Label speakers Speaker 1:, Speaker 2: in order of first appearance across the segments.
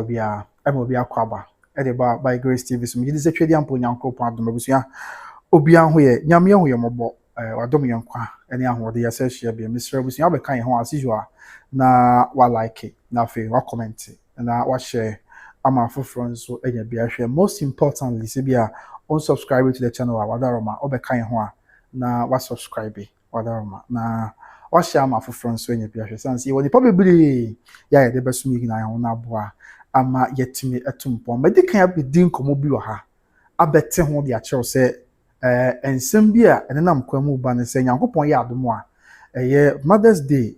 Speaker 1: obia emobi akwaba e de ba by Grace TV so me say twedi ampo nyankopon adom abusua obia ho ye nyame ho ye mobo wadom yankwa ene ahode ya se share bia Mr. abusua be kan ho as usual na wa like na fe wa comment na wa share ama foforo nso enya bia hwe most importantly se bia on subscribe to the channel wadaroma obekan ho a na wa subscribe wadaroma na wa share ama foforo nso enya bia hwe sanse woni probably ya de besumi gina ho na boa ama yetimi etumpo medikan abedin komo bi wa ha abete ho de a kyerɛ sɛ ensem bi a enenam kwamu ba ne sɛ nyankopɔn yɛ adom a ɛyɛ Mother's Day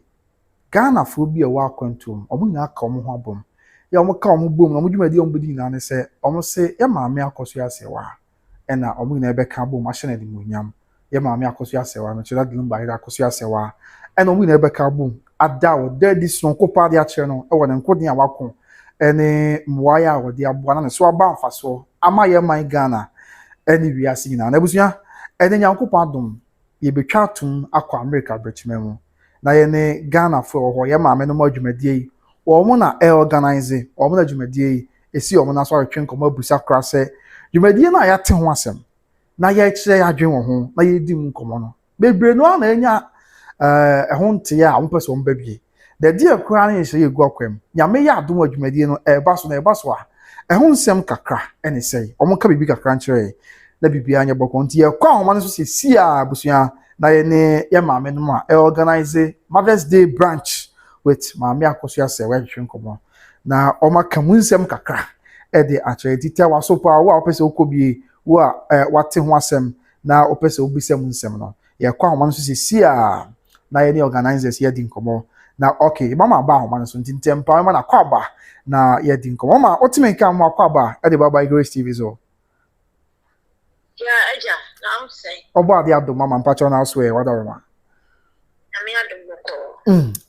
Speaker 1: Ghana fo bi a wa kwantum ɔmo nyina ka ɔmo ho abom ya ɔmo ka ɔmo bom ɔmo dwumadi ɔmo bedi nyina ne sɛ ɔmo se yɛ maame Akosua Serwaa ɛna ɔmo nyina bɛka bom ahyɛ na de munyam yɛ maame Akosua Serwaa no kyerɛ de Lumba yɛ Akosua Serwaa ɛna ɔmo nyina bɛka bom ada o daddy son kopa de akyerɛ no ɛwɔ ne nkodi a wako ɛne mmoaya a wɔde aboa na ne so aba mfaso ama yɛ man Ghana ɛne wiase nyina na abusua ɛne nyankopɔn adom yɛ betwa atom akɔ America brɛkyima mu na yɛ ne Ghana fo hɔ yɛ maame no ma dwumadie yi wɔn na organize wɔn na dwumadie yi esi wɔn na so atwe nkɔmɔ abusa kora sɛ dwumadie na yɛate ho asɛm na yɛkyerɛ adwen wɔ ho na yɛdi mu nkɔmɔ no bebree no na enya ɛho nte a wɔn pɛ sɛ wɔn ba bie the dear kora na yɛhyɛ yɛ gu akwam nyame yɛ adom adwumadie no ɛba so na ɛba so a ɛho nsɛm kakra ɛne sɛ wɔn ka bibi kakra nkyerɛ na bibia anya bɔkɔ nti yɛ kɔ ahoma no so si a abusua na yɛ ne yɛ maame no a organize Mother's Day branch with maame Akosua Serwaa hwehwe nkɔmɔ na ɔma ka mu nsɛm kakra ɛde akyerɛ tita waso pa wo a ɔpɛ sɛ okɔbie wo a wate ho asɛm na ɔpɛ sɛ obisa mu nsɛm no yɛ kɔ ahoma no so si a na yɛ ne organizers yɛ di nkɔmɔ na okay mama ba ahoma no so ntintem pa ma na kwaba na yɛ di nkɔmɔ ma otime nka mo kwaba ɛde baba Grace TV so
Speaker 2: yeah eja na am say
Speaker 1: obo ade adom mama mpacho na so e wadaroma
Speaker 2: ami adom ko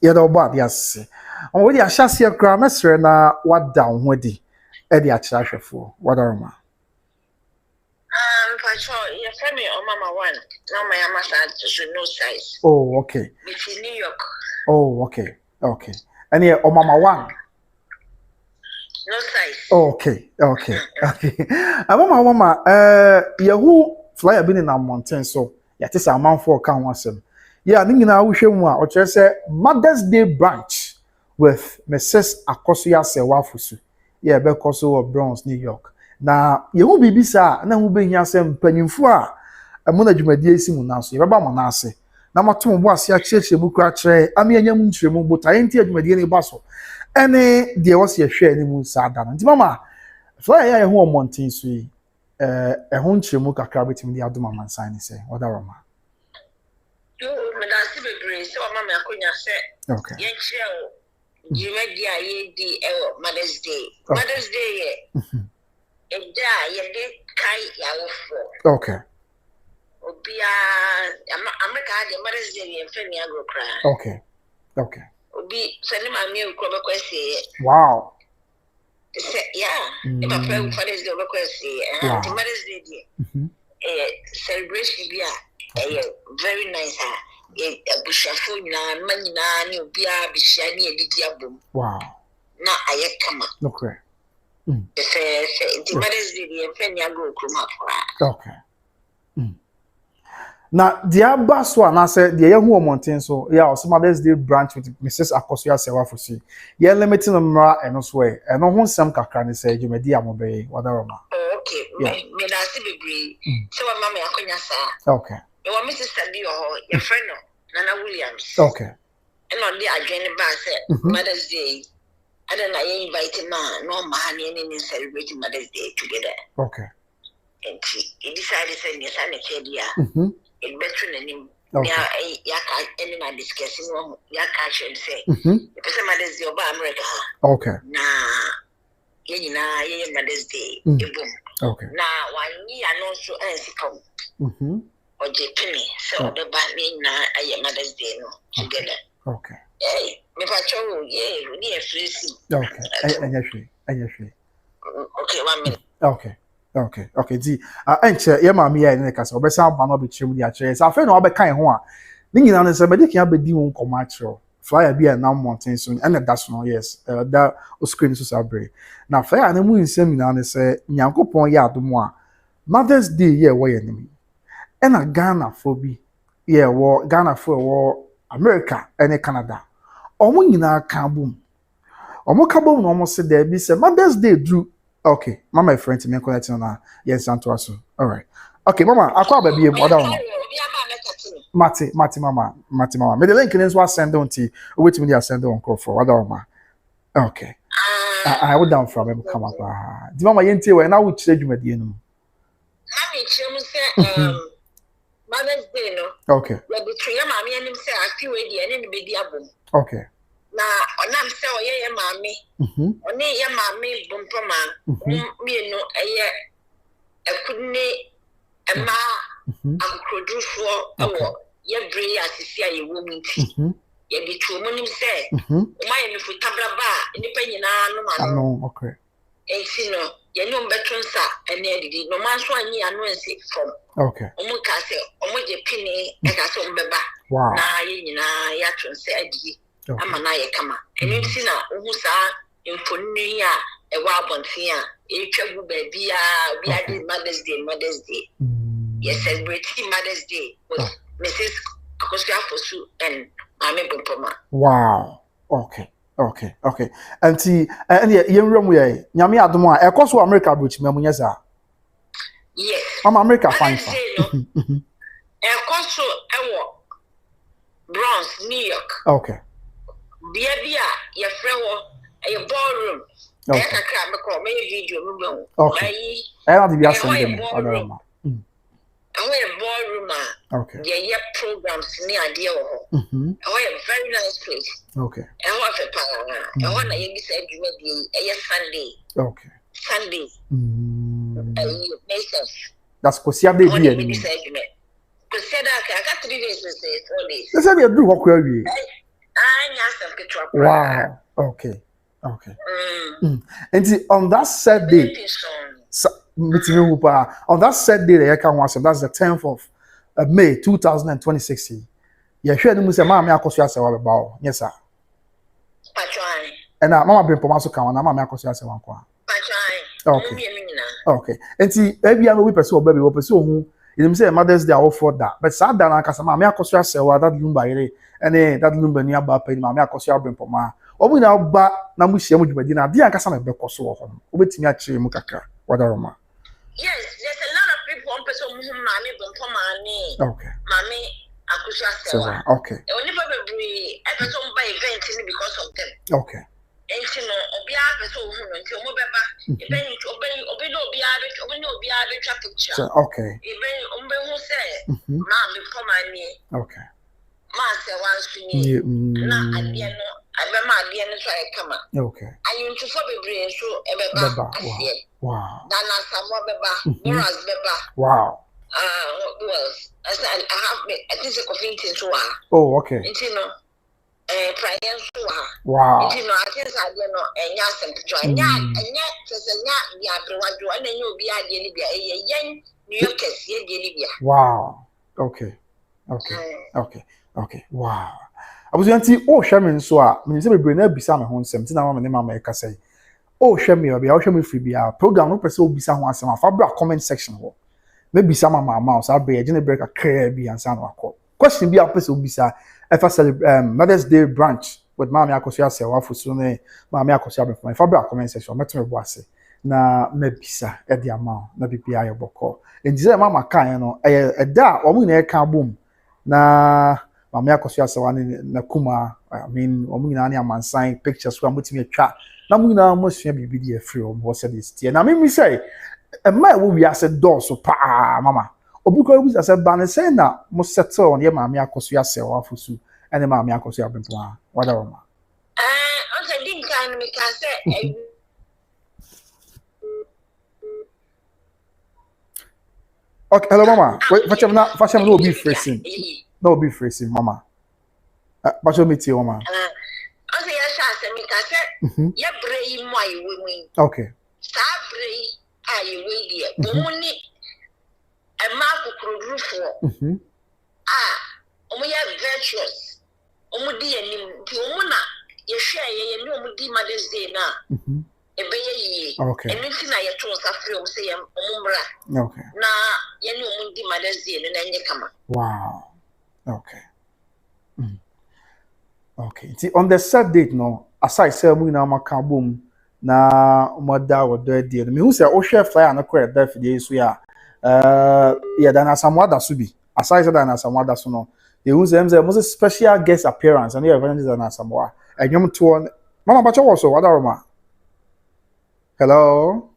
Speaker 1: yɛ da obo ade ase on we di ahyase akra mesre na wada ho di e di akyerɛ hwefo wadaroma
Speaker 2: mpacho ye femi o mama one na my amasa so no size
Speaker 1: oh okay
Speaker 2: it's in New York
Speaker 1: oh okay and here o mama one
Speaker 2: no size
Speaker 1: oh, okay mama yahu flyer bi na mountain so ya te say amanfo ka ho asem ya ni nyina wo hwɛ mu a o kyerɛ sɛ Mother's Day branch with Mrs. Akosua Serwaa fusu ya be koso of Bronx New York na yahu bibi sa na hu be hia asem panyimfo a mo na dwumadie esi mu na so ye beba mo na ase na matom bo ase a kyerɛkyerɛ mu kura kyerɛ ami anyam nkyerɛ mu botaye nti adwumadie ne ba so ene de wose yehwe ani mu saada no nti mama flyer ya ho montin so yi ho nkyeremu kakra betimi de adoma mansan ne sɛ wadaroma
Speaker 2: yo me da se bebre se o mama akonya sɛ
Speaker 1: okay
Speaker 2: ye kyerɛ o dwumadi a ye di Mother's Day ye eda ye de kai ya wofo
Speaker 1: okay
Speaker 2: obia America de Mother's Day ye femi agro kra
Speaker 1: okay
Speaker 2: obi sani maami ukro be kwese
Speaker 1: wow
Speaker 2: se yeah e ba pray Father's Day be kwese and Mother's Day dey celebration bi a very nice abushafo na manyina ni obi a bihia ni edidi abom
Speaker 1: wow
Speaker 2: na ayekama
Speaker 1: okay
Speaker 2: the Mother's Day dey feni agro kroma for
Speaker 1: okay na dia baso anase dia yehu omonten so ya Mother's Day branch with Mrs. Akosua Serwaa fusi ye limiting mra eno so eno ho nsem kakra ne say dwumadi amobey wadaroma
Speaker 2: okay me na se bebre so wa mama yakonya sa
Speaker 1: okay
Speaker 2: e wa Mrs. Sabi ho your friend no Nana Williams
Speaker 1: okay
Speaker 2: and on the agenda ba say Mother's Day and then I invite ma no mahani and celebrate Mother's Day together
Speaker 1: okay
Speaker 2: and he decided to send yes and chedia in better than him. Yaka any na discussing one yaka say. The person Mother's Day over America.
Speaker 1: Okay.
Speaker 2: Na ye Mother's Day.
Speaker 1: Okay.
Speaker 2: Na 1 year no so come. Or Penny. So the band na a Mother's Day no together.
Speaker 1: Okay.
Speaker 2: Hey, me patrol really a free.
Speaker 1: Okay.
Speaker 2: Okay, 1 minute.
Speaker 1: Okay. Di enche ye maami ya ne kasa obesa aba no be kyerem di a kyerɛ sa afa na obɛkan ho a ni nyina ne sɛ bedi kan abedi ho nkɔmɔ akyerɛ flyer be now mountain soon and that's no yes that screen so sabre na flyer na mu nsem na ne say nyankopon ya adomo a Mother's Day yeah wo enemy and a Ghana for bi yeah wo Ghana for wo America and Canada omo nyina ka boom omo ka boom no omo se there be say Mother's Day drew okay mama friend me connect na yes santo aso all right okay mama akwa ba bi other one Mati mama. Me the link is what send on tea. Wait me send on call for other one. Okay. I would down from him come up. The mama yenti we na would say you med no.
Speaker 2: Mami chemu say Mother's Day no.
Speaker 1: Okay.
Speaker 2: We betray mami anim say afi we di ene be di abom.
Speaker 1: Okay.
Speaker 2: Na onam say oye mami. Oni ye mami bompoma. Me no eye ekudne ema akrodufo awo ye bre asisi aye wo minti. Ye bi tu mo nim say my me futabra ba nipa nyina no
Speaker 1: no okay.
Speaker 2: Enti no ye no betonsa ene didi no man so anyi anu ense from.
Speaker 1: Okay.
Speaker 2: Omo ka say omo je pini e ka so mbeba.
Speaker 1: Wow.
Speaker 2: Na ye nyina ya tonsa adidi. Ama na ye kama. Eni nti na ohu sa mfonni a e wa abonten a e twagu ba bia we are Mother's Day. Yes, celebrating Mother's Day with Mrs. Akosua Serwaa and Mami Bompoma.
Speaker 1: Wow. Okay. And see, and yeah, you room we nyame adomo a ekoso America bridge me munya sa.
Speaker 2: Yes.
Speaker 1: Mama America fine.
Speaker 2: Ekoso ewo Bronx, New York.
Speaker 1: Okay.
Speaker 2: Bia your friend a ballroom. Okay. I can make a video.
Speaker 1: Okay. I have to be asking them.
Speaker 2: A ballroom.
Speaker 1: Okay.
Speaker 2: Yeah, programs near dear. A very nice place.
Speaker 1: Okay.
Speaker 2: And what a power. I want to say you may be a Sunday.
Speaker 1: Okay.
Speaker 2: Sunday.
Speaker 1: That's because you have the idea. Because
Speaker 2: I got 3 days to say 4 days.
Speaker 1: Let's say you do what query. Wow. Okay. And see, on that sad day, on that sad day, that's the 10th of May 2026. Yeah, sure. You say, "Mama, Akosua Serwaa about." Yes, sir. And Mama bring Pomaso come. Mama Akosua Serwaa kwa. Okay. And see, every other we pursue baby, we pursue who. You say Mother's Day all for that, but sad that I Mama Akosua Serwaa that Lumba ere, and that Lumba near Bapa, Mama Akosua bring Poma. Obu na ba na mu hia mu dwumadi na de anka sa na bekoso wo ho obetimi a kire mu kakra wadaroma.
Speaker 2: Yes, there's a lot of people on person mu mama Bompoma ni.
Speaker 1: Okay.
Speaker 2: Mami Akosua Serwaa.
Speaker 1: Okay.
Speaker 2: E oni probably e person buy event because of them.
Speaker 1: Okay.
Speaker 2: Enti no obi a person hu no nti omo beba e ben obi no obi a be twa picture.
Speaker 1: Okay.
Speaker 2: E ben ombe hu say mama Bompoma ni.
Speaker 1: Okay.
Speaker 2: Ma Serwaa suni na ade no abema ade no so ayekama.
Speaker 1: Okay.
Speaker 2: Ayuntu for bebre so ebeba asie.
Speaker 1: Wow.
Speaker 2: Dana samo beba, Moras beba.
Speaker 1: Wow.
Speaker 2: What else? I think it's a coffee tin so.
Speaker 1: Oh, okay.
Speaker 2: Enti no prayer so.
Speaker 1: Wow.
Speaker 2: Enti no I think ade no enya asempto. Enya tesenya bia brewadu ana nya obi ade ni bia yen New York kesi ade ni bia.
Speaker 1: Wow. Okay. Wow. Abuzuanti o hweme nso a me se bebre na bisa me ho nsem ti na mama ne mama e ka sai o hweme obi a o hweme free bia program no pese o bisa ho asem afa bra comment section ho me bisa mama ma o sa be je ne break akra bi ansa na akọ question bi a pese o bisa e fa Mother's Day branch with Mama Akosua Serwaa fusu ne Mama Akosua be fa bra comment section metome bo ase na me bisa e dia ma na bibia ye bokọ endize mama kan no e da o mu na e ka bom na Mama Akosua Serwaa na kuma I mean omu nyina na amansan pictures wa mutimi atwa na mu nyina mo sua bibi di afri o mo se this tie na me say e ma wo wi ase do so pa mama obi ko wi ase ba ne say na mo settle on ye Mama Akosua Serwaa fusu ene Mama Akosua bempo ha wada wo ma
Speaker 2: on se din kan me ka say
Speaker 1: okay hello mama wait fashion no be facing no be facing mama but show me to your mama
Speaker 2: okay ya sha se me ka say ya brei mo ayi we
Speaker 1: okay
Speaker 2: sa brei ayi we die bo ni e ma kokrodrufo omo ya virtuous omudi enim ti omuna ye share ye ni omudi Mother's Day na ebeye yi enu ti na ye to safre om say omumra na ye ni omudi Mother's Day no na nye kama.
Speaker 1: Wow. Okay. Okay. See, on the set date, no, aside say we na maka boom na mother or dead dear. Me who say oh share flyer na correct that for the so yeah. Yeah, then as some other subi. Aside say that as some other so no. They who say most special guest appearance and yeah, evangelist and some more. And you to one Mama Bacha was so what are hello.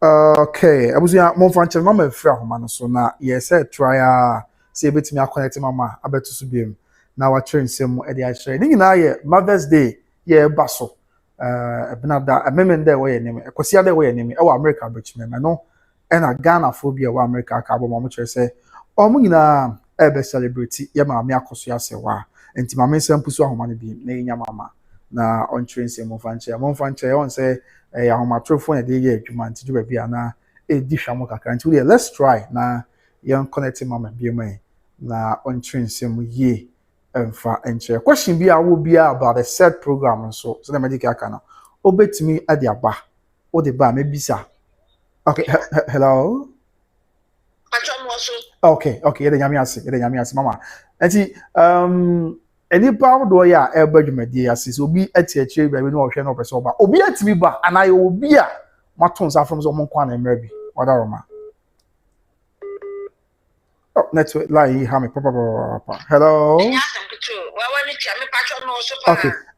Speaker 1: Okay, I was ya mo fanche mama frɛ ahoma so na yes try see betimi connect mama abeto so biem na wa train sem e dey ahye ni nyina ye Mother's Day ye ba so benada amemem dey we nim ekosia dey we nim e wa America bechime me no e na Ghana phobia wa America ka bo mo kire say omo nyina e be celebrate ye ma me Akosua Serwaa enti mama nsem pusu ahoma no bi na nya mama na on train sem mo fanche on say ahomatrofo na dey here adwuma nti do bia na di hwamo kakra nti we let's try na young connecting mama bi mai na on train sem ye emfa enche question bi awo bia about the set program so the medical kana obetimi ade aba o de ba mebisa okay hello okay ye de nyame ase mama enti any power do ya ebadwumadi ase so obi atiachi ba bi no ohwe no person ba obi atimi ba anaye obi a maton sa from so mon kwa na mra bi wadaroma oh network line ha me papa hello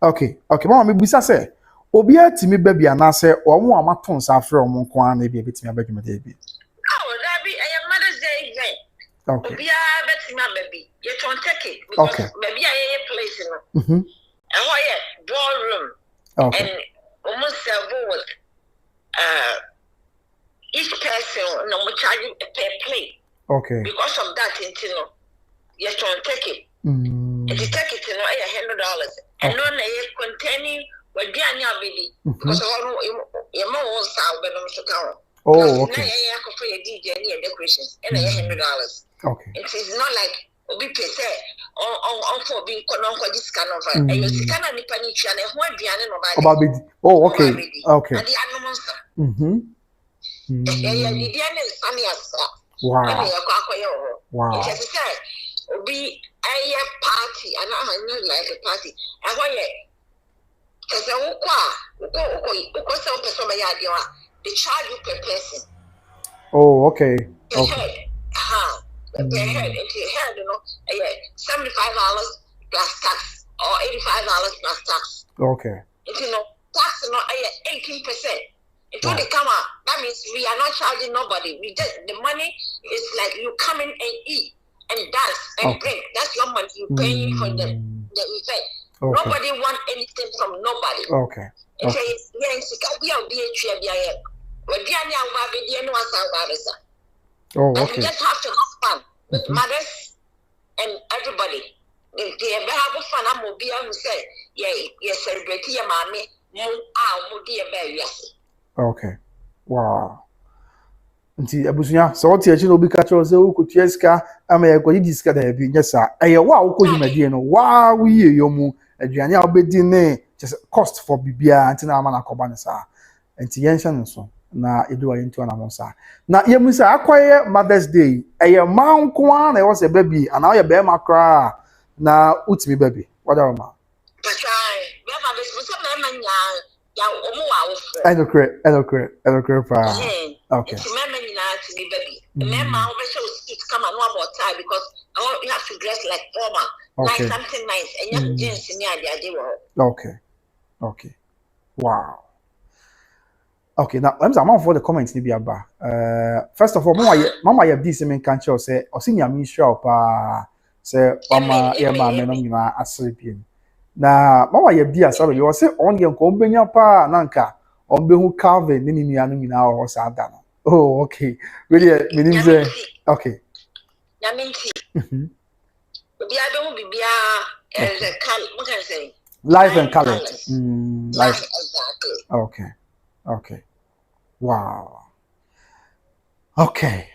Speaker 1: okay mama me busa say obi atimi ba bi anase omo a maton sa from mon kwa na bi betimi abadwumadi bi
Speaker 2: oh that be a Mother's Day event.
Speaker 1: Okay.
Speaker 2: Obi a betimi baby. You don't take it because baby a place no. And what ballroom.
Speaker 1: Okay.
Speaker 2: And almost with each person no charging per plate.
Speaker 1: Okay.
Speaker 2: Because of that you know. You don't take it. If you take it you know $100 and no containing what be anya baby because you mo won sa be no so ka.
Speaker 1: Oh, okay.
Speaker 2: I could for your DJ and decorations and $100.
Speaker 1: Okay.
Speaker 2: It is not like obi pese on for being kononko this kind of and you see kana ni panichi and ho aduane no ba.
Speaker 1: Oh, okay. Okay.
Speaker 2: And the animals. Yeah, the DNA is funny as
Speaker 1: wow.
Speaker 2: Wow. It is say obi a party and I know like a party. And why cuz uko so person ba ya dia they charge you per person.
Speaker 1: Oh, okay.
Speaker 2: Per head. Per head. Into your head, you know, $75 plus tax or $85 plus tax.
Speaker 1: Okay.
Speaker 2: If you know, tax, you know, 18%. If you come out, that means we are not charging nobody. We just, the money is like you come in and eat and dance and drink. That's your money you're paying for the event. Okay. Nobody want anything from nobody.
Speaker 1: Okay.
Speaker 2: It says, oh, okay. And you just have to have fun with mothers and everybody. They have fun. I'm going to be able to say, yeah, celebrate your mommy.
Speaker 1: Okay. Wow. Nti abusunya so what echi no bi ka cho se ukutu eska ama ye kwaji diska da bi nyesa eye wa ukoji madie no wa wiye yomu aduane a obedi ne cost for bibia nti na ama na koba ne sa nti yensha nso na edu ayi nti na mo sa na ye musa akwaye Mother's Day eye manko a na e wose baby ana ye be makra na utimi baby wadaroma
Speaker 2: patrai be ma be so me manya ya omo wa wo
Speaker 1: elokre pa okay
Speaker 2: it's me nyina to be baby me ma we show it come and one more time because you have to dress like formal like something nice and you jeans ni ade wo
Speaker 1: okay wow. Okay, now I'm among for the comments ni biaba. First of all, mama ye this men can show say osinya mi show pa say mama ye ma me no nyina asrepiem. Na mama ye bi asabe you say on ye nko benya pa na nka on be hu Calvin ni nua no nyina ho sa da no. Oh, okay. Really meaning say okay.
Speaker 2: Na minti. Obi ado bibia what can I say?
Speaker 1: Life and color. Life.
Speaker 2: Exactly.
Speaker 1: Okay. Wow. Okay.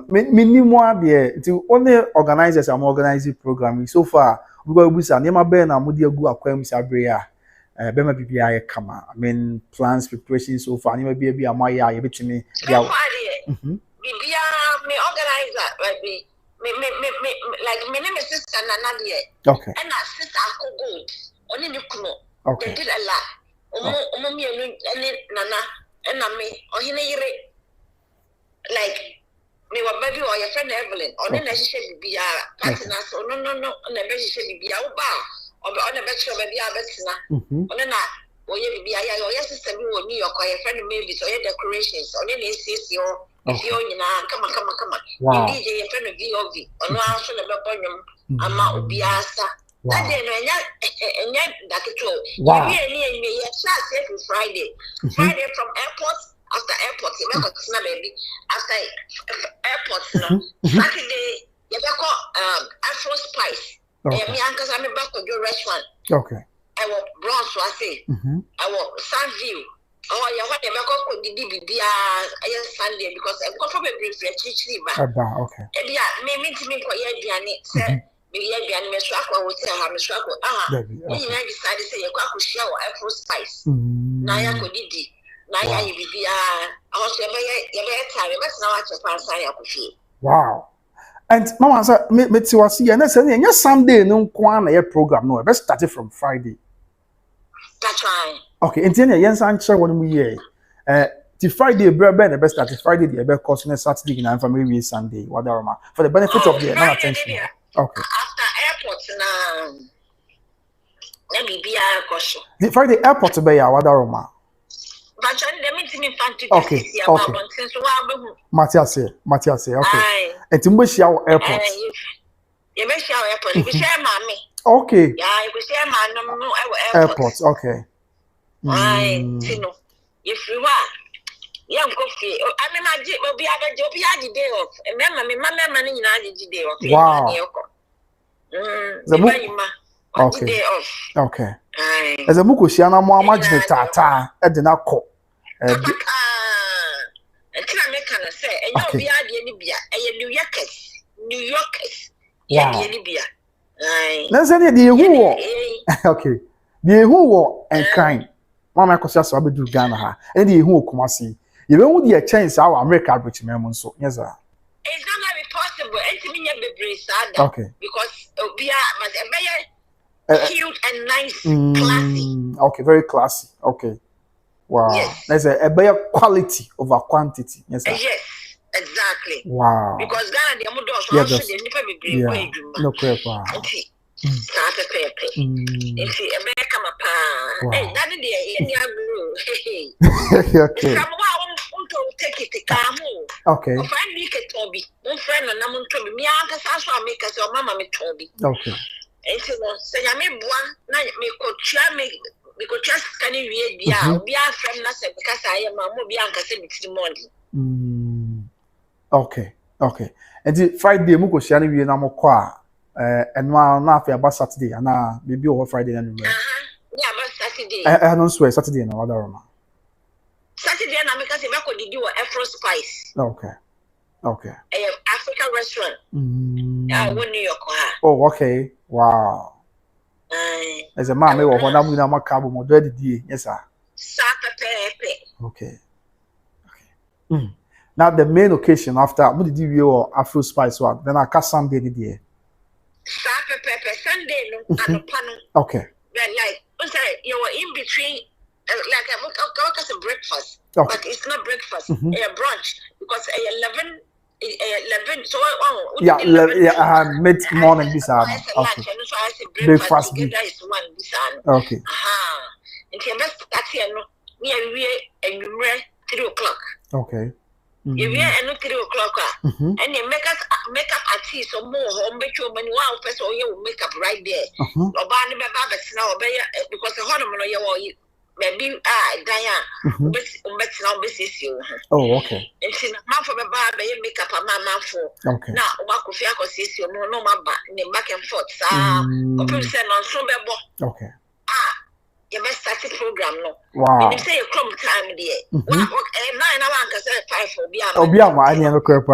Speaker 1: Minimum there to only organizers am organizing programming so far. We go busa nema be na mudi agu akwam sabrea. Bema bibia kama. I mean plans preparation so far. Nema be amaya ye betimi.
Speaker 2: So far bibia me organizer like me like me name is sister Nana there.
Speaker 1: Okay.
Speaker 2: And that sister Ako Gold. Only the kuno.
Speaker 1: Okay.
Speaker 2: They did a lot. Omo me and Nana and me or hine like me wa baby or your friend Evelyn or then she should be partners or no on the baby should be ba or on the baby baby betina on na or you be your sister be New York or your friend maybe so your decorations or then is your if you come on you DJ your friend of VOV or no also the bonum ama obiasa that day no enya that it you be me every Friday from airport. After airport, you make a baby. After airport, Saturday, you make Afro Spice. Me uncle's I'm back to your restaurant.
Speaker 1: Okay.
Speaker 2: I will bronze, I say. I will Sunview. Oh, you want to make a good Sunday because I'm going to be free chichi.
Speaker 1: Okay.
Speaker 2: Yeah, me to me for your Diane, sir. Maybe I am a struggle with her, struggle. You decided to say you could share Afro Spice. Now I could eat.
Speaker 1: Wow. And mama said, me was here and I said, yes, Sunday, no one program, no, best started from Friday.
Speaker 2: That's right.
Speaker 1: Okay, and then, yes, I'm sure when we hear the Friday, the best started Friday, the best course on Saturday, and for maybe Sunday, whatever, for the benefit of the attention. Okay.
Speaker 2: After airport, now, let me be a caution.
Speaker 1: The Friday airport to be a whatever. Okay. Matthias, okay. And to wish our airport.
Speaker 2: You may share airport. You share mommy.
Speaker 1: Okay.
Speaker 2: Yeah, you share my
Speaker 1: airport. Okay.
Speaker 2: If you are young coffee, I mean, my will be a job. You had the day off. Remember me, my money in the day off.
Speaker 1: Wow. Okay.
Speaker 2: Day off.
Speaker 1: Okay. As a muku shiana mo imagine tata e de na ko
Speaker 2: and I make an say and you be a Libya and New Yorkers
Speaker 1: yeah
Speaker 2: Libya
Speaker 1: let's say the who okay the who and kind mama Akosua Serwaa be do Ghana ha and the who Kumasi you know the chance our America which memon so yes sir
Speaker 2: it's not going to be possible and to me be sad
Speaker 1: okay
Speaker 2: because we are cute and nice, classy.
Speaker 1: Okay, very classy. Okay. Wow. Yes. There's a better quality over quantity. Yes, sir.
Speaker 2: Yes, exactly.
Speaker 1: Wow.
Speaker 2: Because Ghana, the model also the never be great.
Speaker 1: No crap.
Speaker 2: Start a paper. If you ever come up, hey, that is the India
Speaker 1: okay.
Speaker 2: Take it, come home.
Speaker 1: Okay.
Speaker 2: Find me a Toby. One friend and I'm on Toby. Me, I make us your mama, me Toby.
Speaker 1: Okay.
Speaker 2: And so, say, I may one, me could just can you read be a friend, because I am a Mobianca Cemetery morning.
Speaker 1: Okay, okay. And the Friday, Muko Shani, we are qua, and now about Saturday, and now maybe over Friday and
Speaker 2: yeah, but Saturday.
Speaker 1: I don't swear Saturday and other
Speaker 2: Saturday, and because if I could do an Afro Spice.
Speaker 1: Okay, okay.
Speaker 2: African restaurant. New York.
Speaker 1: Oh, okay. Wow. As a man, or when I'm with my cabo, yes, sir. Okay. Okay. Now the main occasion after what did you your Afro Spice one? Then I cast Sunday the day.
Speaker 2: Sunday no
Speaker 1: okay.
Speaker 2: Then like you were in between like a breakfast.
Speaker 1: Okay.
Speaker 2: But it's not breakfast, a brunch because 11 so
Speaker 1: mid morning this
Speaker 2: okay.
Speaker 1: Breakfast
Speaker 2: together is one this
Speaker 1: okay.
Speaker 2: And the best that here no we and you 3 o'clock.
Speaker 1: Okay.
Speaker 2: You and 3 o'clock and you make up artist or more home bet you when one person you make up right there. Or Barney now because the hormone you maybe Diane, but now business you.
Speaker 1: Oh, okay.
Speaker 2: And she half of a bar, they make up a mamma for.
Speaker 1: Okay.
Speaker 2: Now, Wakufiako says you no back and forth. Person on so
Speaker 1: okay.
Speaker 2: You must start a program, no.
Speaker 1: Wow.
Speaker 2: You say a crumb time, there. What 9 hours can say 5 for Biama.
Speaker 1: Obiama, I never crap.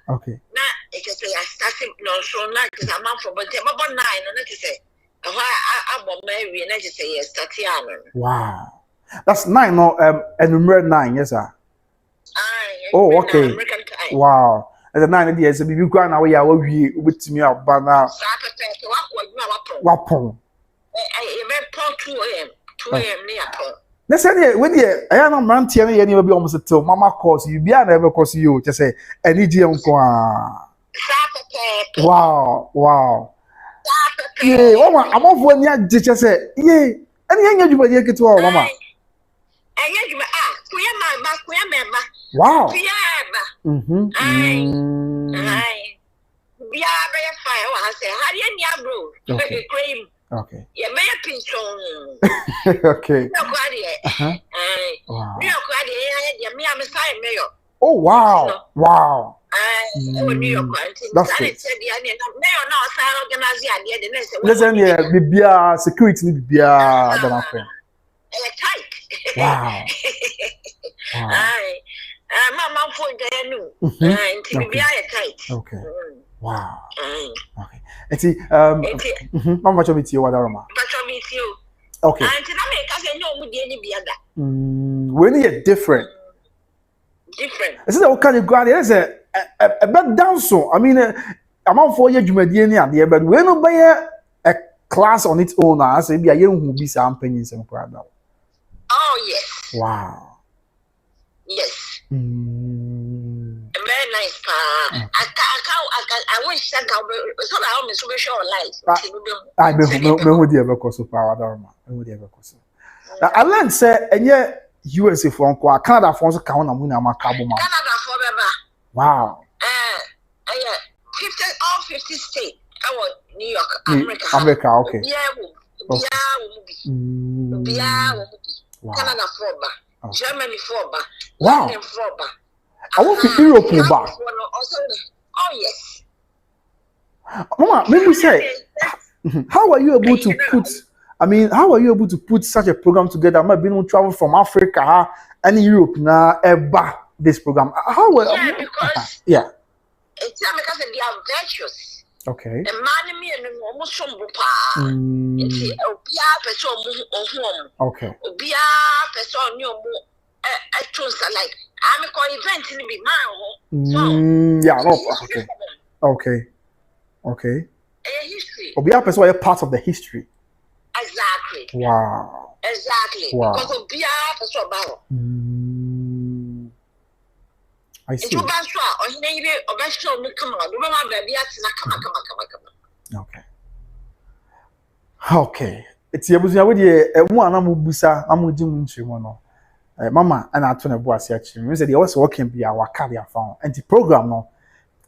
Speaker 1: Okay.
Speaker 2: Now, it is a starting no so not is a month for but 9 and it is a I'm married and I just say yes, Tatiana.
Speaker 1: Wow. That's 9, no, and number 9, yes, sir. Oh, okay. Wow. And the 9 years, if you go now, we are with me up, but now. Wapon.
Speaker 2: I met 2 a.m. 2 a.m. near Pong.
Speaker 1: Let's say, when you, I am a man, Tierney, and you will be almost till Mamma calls you, be never calls you to say, any dear uncle. Wow, wow. Yeah, I'm off when you just say, yeah, and then you will get to our Mamma. Wow. Okay.
Speaker 2: Yeah, may have been shown.
Speaker 1: Okay.
Speaker 2: Wow.
Speaker 1: Oh, wow. Wow. That's it. Listen here, Bibia security Bibia than wow.
Speaker 2: Mama for
Speaker 1: okay. Wow. Okay. And see, how much of it you Wadaroma? Okay. When you different. Is it okay? There's a bad down so. I mean, I'm on 4 years Jumadian there, but when you buy a class on its own, I say, be a young who be some pennies and proud.
Speaker 2: Oh, yes.
Speaker 1: Wow.
Speaker 2: Yes. Very nice. I wish that so that I'm so sure life.
Speaker 1: I know what the ever cost of power. I would ever cost. Now, I learned, say, and yet. USA from Canada from so count amuna makabo ma.
Speaker 2: Canada for beba.
Speaker 1: Wow.
Speaker 2: 50 states. New York,
Speaker 1: America, okay.
Speaker 2: Canada for ba. Germany for ba.
Speaker 1: Wow.
Speaker 2: For ba.
Speaker 1: I want to Europe for ba.
Speaker 2: Oh yes.
Speaker 1: Mama, let me say, how are you able to put? I mean, how are you able to put such a program together? I'm being able to travel from Africa and Europe now, this program. How well?
Speaker 2: Yeah, because it's because they are virtuous.
Speaker 1: Okay.
Speaker 2: And man, me and almost some bupa. It's Obia person
Speaker 1: okay.
Speaker 2: Obia person you like I'm calling event in the man.
Speaker 1: Yeah, no, okay. Okay.
Speaker 2: History.
Speaker 1: Obia person are part of the history.
Speaker 2: Exactly.
Speaker 1: Wow.
Speaker 2: Exactly.
Speaker 1: Wow.
Speaker 2: Because of Bia about.
Speaker 1: I see. Okay. Okay. It's your business with you. One busa, I'm with you. Mama, and I turn a boss at you. You said you also working be our career found. And the program no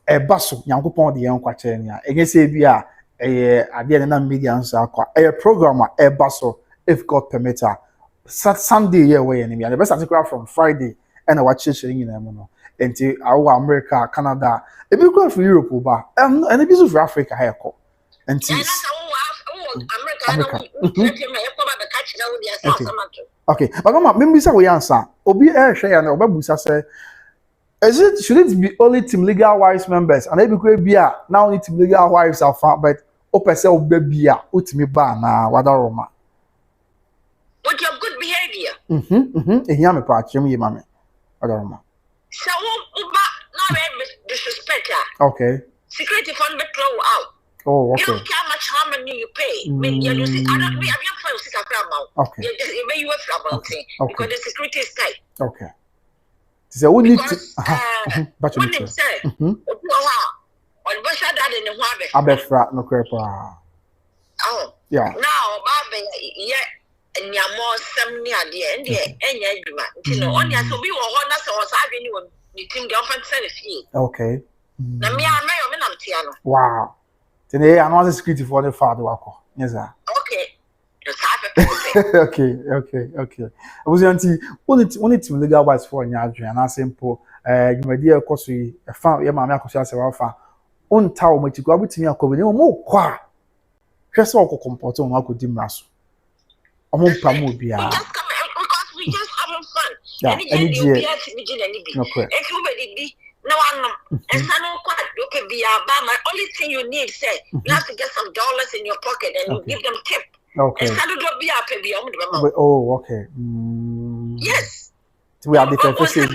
Speaker 1: a basso, young upon the young quaternia. Against ABR. At the end of media answer, a programmer, a bustle, if God permit her. Sunday, yeah, way enemy. And the best article from Friday, and I watch it in them. Until our America, Canada, a big go for Europe, and a bit of Africa, haircut. And America. Okay, but Mama, maybe say we answer. Obi share and Obabusa say. Should it be only Team Legal Wives members? And every great beer now only Team Legal Wives are found, but Opesa baby ultimate ban na Wadaroma.
Speaker 2: But your good behavior.
Speaker 1: And Yami Patch, you mammy. Wadaroma.
Speaker 2: So not disrespect her.
Speaker 1: Okay.
Speaker 2: Security fund throw out.
Speaker 1: Oh, okay.
Speaker 2: You don't care how much harmony you pay. I don't be okay. You okay. Because the security is tight.
Speaker 1: Okay. So we need to.
Speaker 2: But you say,
Speaker 1: Abefra no crepa.
Speaker 2: Oh,
Speaker 1: yeah.
Speaker 2: Now, Baba, yeah, and you're more some near the end, and you know, only as we were on us or having you think girlfriend self.
Speaker 1: Okay.
Speaker 2: Now, me, I'm Tiano.
Speaker 1: Wow. Today, I'm not security for the father. Yes, sir.
Speaker 2: Okay.
Speaker 1: Okay. I was only to legal wise for Nyadri and I simple. You may dear Akosua, a fan, your mamma Akosua Serwaa. On tower, which you go with me, a covenant more qua. Just all comport on Uncle Dimrasu. Among Pamubia.
Speaker 2: Because we just having fun.
Speaker 1: Yeah, any
Speaker 2: day.
Speaker 1: Okay.
Speaker 2: No one, and some look at the Obama. Only thing you need, say, you have to get some dollars in your pocket and you give them tip.
Speaker 1: Okay.
Speaker 2: And some don't be up in the
Speaker 1: oh, okay.
Speaker 2: Yes.
Speaker 1: We are different. Okay.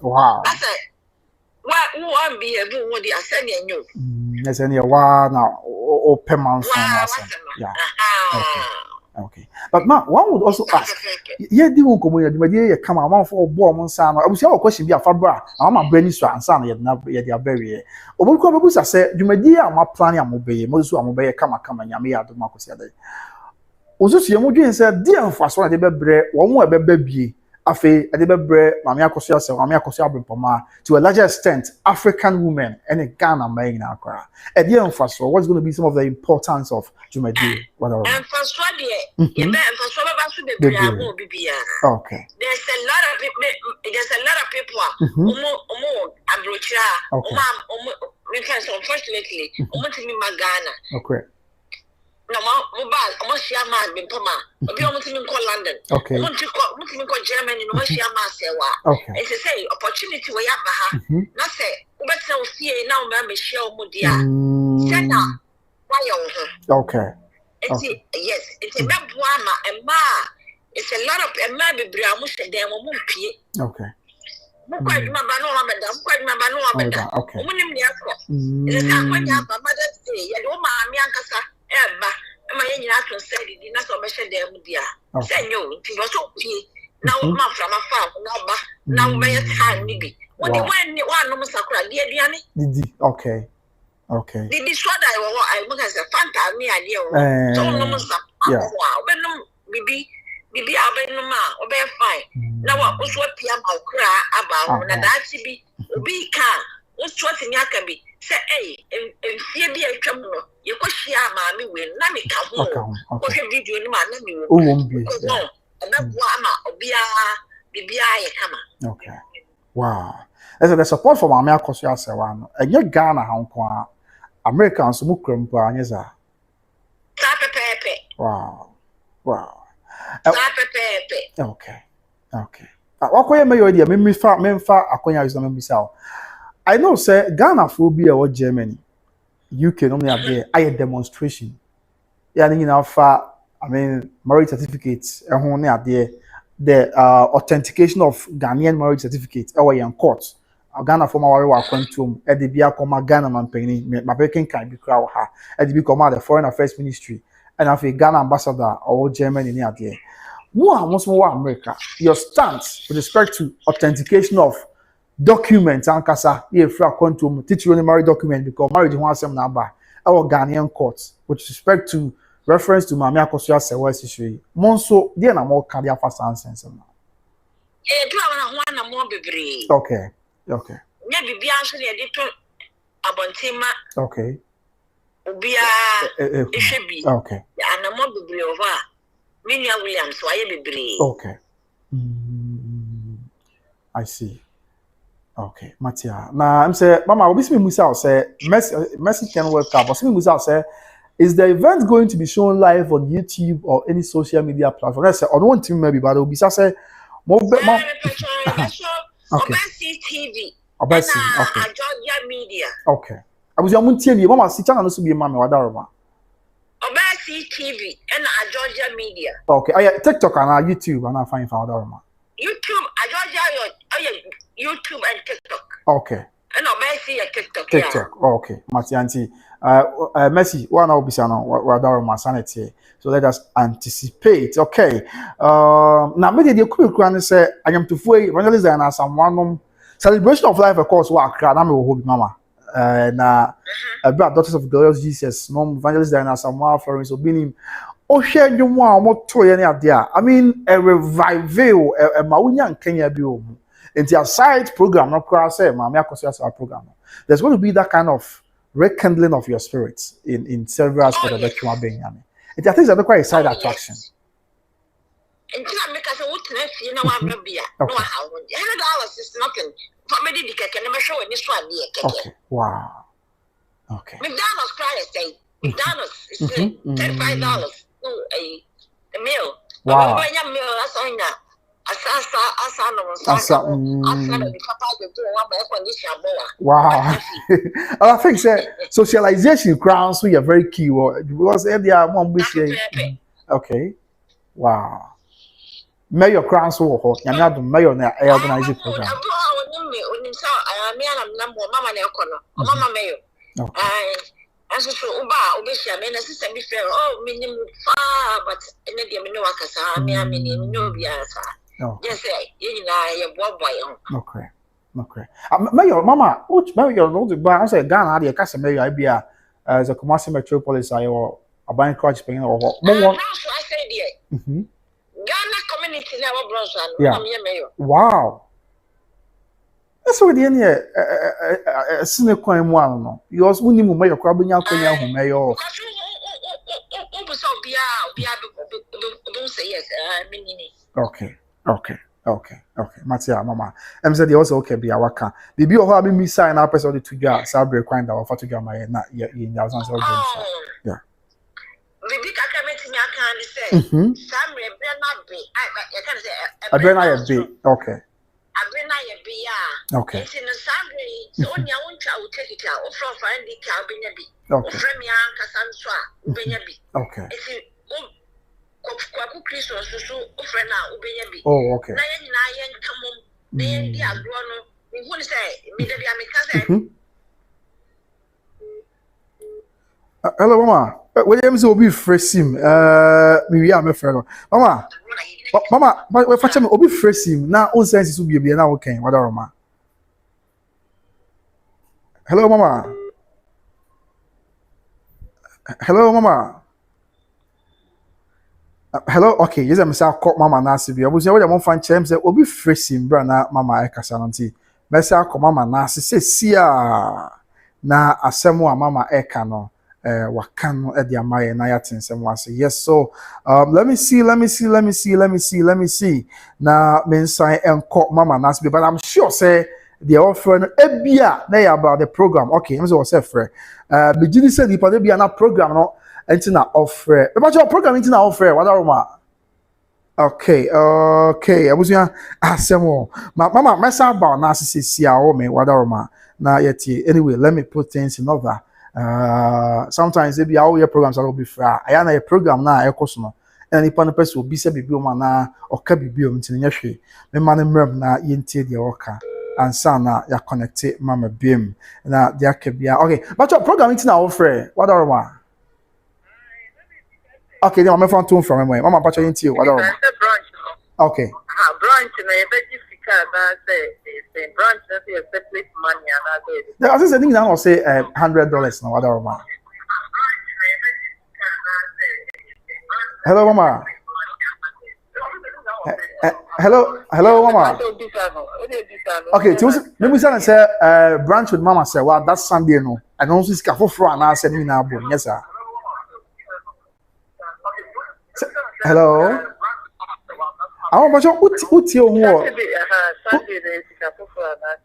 Speaker 1: Wow.
Speaker 2: That's it. What won't be a boom with the ascending you?
Speaker 1: Yes, any wow now. Open months. Yeah. Okay. But now one would also ask. Yeah, the one community, but yeah, come on for bomb on Sana. I was your question be a fabra. I'm a brainy and son, yet not yet they are very. Or what I said, you may dear, I'm planning, I'm obeying. Most of them obey, come and yammy out of Marcus. Ozu si emu dwen say dia mfaso na de bebre wo mo ebebebie afi de bebre mama Akosua Serwaa mama Akosua Abempoma to a larger extent African women and Ghana men na akra e dia mfaso what's going to be some of the importance of Jumadi whatever
Speaker 2: mfaso de ye be mfaso baba so bebre amo bibia
Speaker 1: okay
Speaker 2: there's a lot of people omo abrochira omo because unfortunately omo timi magana
Speaker 1: okay
Speaker 2: no mobile almost share man Bempoma obi omo timi ko London
Speaker 1: okay
Speaker 2: omo timi ko Germany no share man sewa
Speaker 1: okay
Speaker 2: it's a say opportunity we yaba ha na say ubetna ofie na o ma share omo dia say na why you
Speaker 1: okay
Speaker 2: yes it's a mabwa ma it's a lot of ma bebre amu se dem omo pie
Speaker 1: okay
Speaker 2: okay omo nim ne akọ it's a kwanya ba mother say ya do ma ami ankasa eba ma ye nyina to say di na so be hye dem dia say nyo ti go so pie na ma fra ma fa na ba na wo be time ni bi what the one no sakura di aduane
Speaker 1: didi okay
Speaker 2: didi so da I mo say fanta mi ade o so no mo sa wa be no bibi abenum a obe fine na wa oso pia ma okra aba na da chi bi obi ka oso tini aka bi say enfie bi atwam no ye kohia ma me we na me ka ho o hwe video ni ma na me
Speaker 1: o won bi
Speaker 2: na bo ama obia bibia ye kama
Speaker 1: okay wow as the support for Mama Akosua Serwaa no enye Ghana ha nko a Americans mu krampo anye za
Speaker 2: pepe
Speaker 1: wow okay wakoye mayo dia memfa akonya use na membisa I know say Ghana phobia or Germany UK no me ade aye demonstration ya ni na fa I mean marriage certificates ho ne ade the authentication of Ghanaian marriage certificate our in court Ghana former warrior kwantum e de bia koma Ghana man peni ma bekin kan bi kra ha e de bi koma the foreign affairs ministry and afi Ghana ambassador or Germany ni ade who are most more America your stance with respect to authentication of documents ankasa ye fra kwantum teacher only marriage document because marriage ho asem na ba our Ghanaian courts with respect to reference to Mama Akosua Serwaa issue monso dia na mo ka dia fa sense na
Speaker 2: do na ho na mo bebre
Speaker 1: okay
Speaker 2: nya bibia so ne de to abontima
Speaker 1: okay
Speaker 2: obia ehwebi
Speaker 1: okay
Speaker 2: ana mo bebre over Minia Williams so aye bebre
Speaker 1: okay I see okay Matia na I'm say mama obi me musa say Messi can work up but me musa say is the event going to be shown live on YouTube or any social media platform? I say on one team maybe but obi say okay
Speaker 2: TV
Speaker 1: Obasi
Speaker 2: okay Georgia Media
Speaker 1: okay abuzi amuntie ni mama si channel no so bi mama wadaroma
Speaker 2: Obasi TV and Georgia Media
Speaker 1: okay aya TikTok and YouTube and I find wadaroma
Speaker 2: YouTube Georgia YouTube and TikTok
Speaker 1: okay
Speaker 2: and Obasi TikTok
Speaker 1: okay Matianti Messi one obisa no wadaroma sanity so let us anticipate okay na me dey kura ne say anyamtofo evangelist na someone celebration of life of course wa akra na me wo hobi mama na about daughters of glorious Jesus no evangelist na someone Florence obinim o hwe ndwom a mo to ye ne ade a I mean a revival a mawunya nkanya bi o mu enti aside program no kra say Mama Akosua Serwaa program there's going to be that kind of rekindling of your spirits in several aspects of the Benyame. It I think it's quite a side attraction.
Speaker 2: Until I make us a witness, you know, I'm not beer. No, $100 is nothing. For me, the can never show in this one.
Speaker 1: Okay. Wow. Okay.
Speaker 2: McDonald's price say McDonald's is $35. No, a meal.
Speaker 1: Wow. Wow. I think socialization crowns we are very key because they are one okay. Wow. Mayor crowns wo nyame mayor na organize program.
Speaker 2: So uba obehia me na sister bi frɛ oh minim fa but ene de me no akasa me amene no bia sa yes ye nyina ye boaboa
Speaker 1: okay mayor mama which mayor no the bar say Ghana dey kasa mayor bia as a Kumasi metropolis ayo aban coach pin or mo
Speaker 2: I say there Ghana community na wa bronze am mayor
Speaker 1: wow. So the end sine kwan mu ano no because we need mayor kwa benya kwanya hu mayor okay Matia mama em said also okay be awaka bibi o ha be mi sign na person de tudwa sabre kwan da wa tudwa ma na ye nya so yeah
Speaker 2: bibi kaka metimi aka ni say samre be na be I can say
Speaker 1: be na be okay okay.
Speaker 2: It's in the Sunday, so only I want to take it out from Friday Calbinabi. Okay. From Yan Cassandra, Ubenabi.
Speaker 1: Okay.
Speaker 2: It's Kwaku Christmas, so friend now, Ubenabi.
Speaker 1: Oh, okay.
Speaker 2: Nayan come on, then the Agrono. We want to say, maybe I'm a cousin.
Speaker 1: Hello, Mama. Williams will be fresh him. Maybe I'm a friend. Mama, but we're fetching obi fresh him. Now, all senses will be now okay. What are Mama? Hello, Mama. Hello, Mama. Hello, okay. Yes, I'm saying call Mama Nasi. I was saying what I'm fan champs. Obi fresh him, brother. Mama, I casanti. Best I call Mama Nasi. Say, see ya. Na asemo Mama Ekano. Wakano at the Amaya Nayatin say yes. So let me see. Now Mensai and call Mama Nasby, but I'm sure say the offer ebia na about the program. Okay, I'm so say free. But Judy said the party be na program no entina offer. About your program entina offer. What are ma? Okay. I was here asemo. Mama messa about na say sia o me what are ma? Na yeti. Anyway, let me put things in order. Sometimes maybe all your programs will be free. I am a program now, I course no. And if one person will be said bibi na or can be bibi until nyehwe. Me man mrem na yenti the oka and sana ya connect mama beam na there can be okay. But your program is now free. What are one? Okay, then I'm from from mama patch yenti what are okay.
Speaker 2: Branch na say branch na say separate money and
Speaker 1: I was saying now say $100 now. What are ma? Hello, Mama. Hello, Mama. Okay, let me say branch with Mama say well that's Sunday no. I don't see scaffold for and I said me now bon. Yes, sir. Hello. I want to put you on.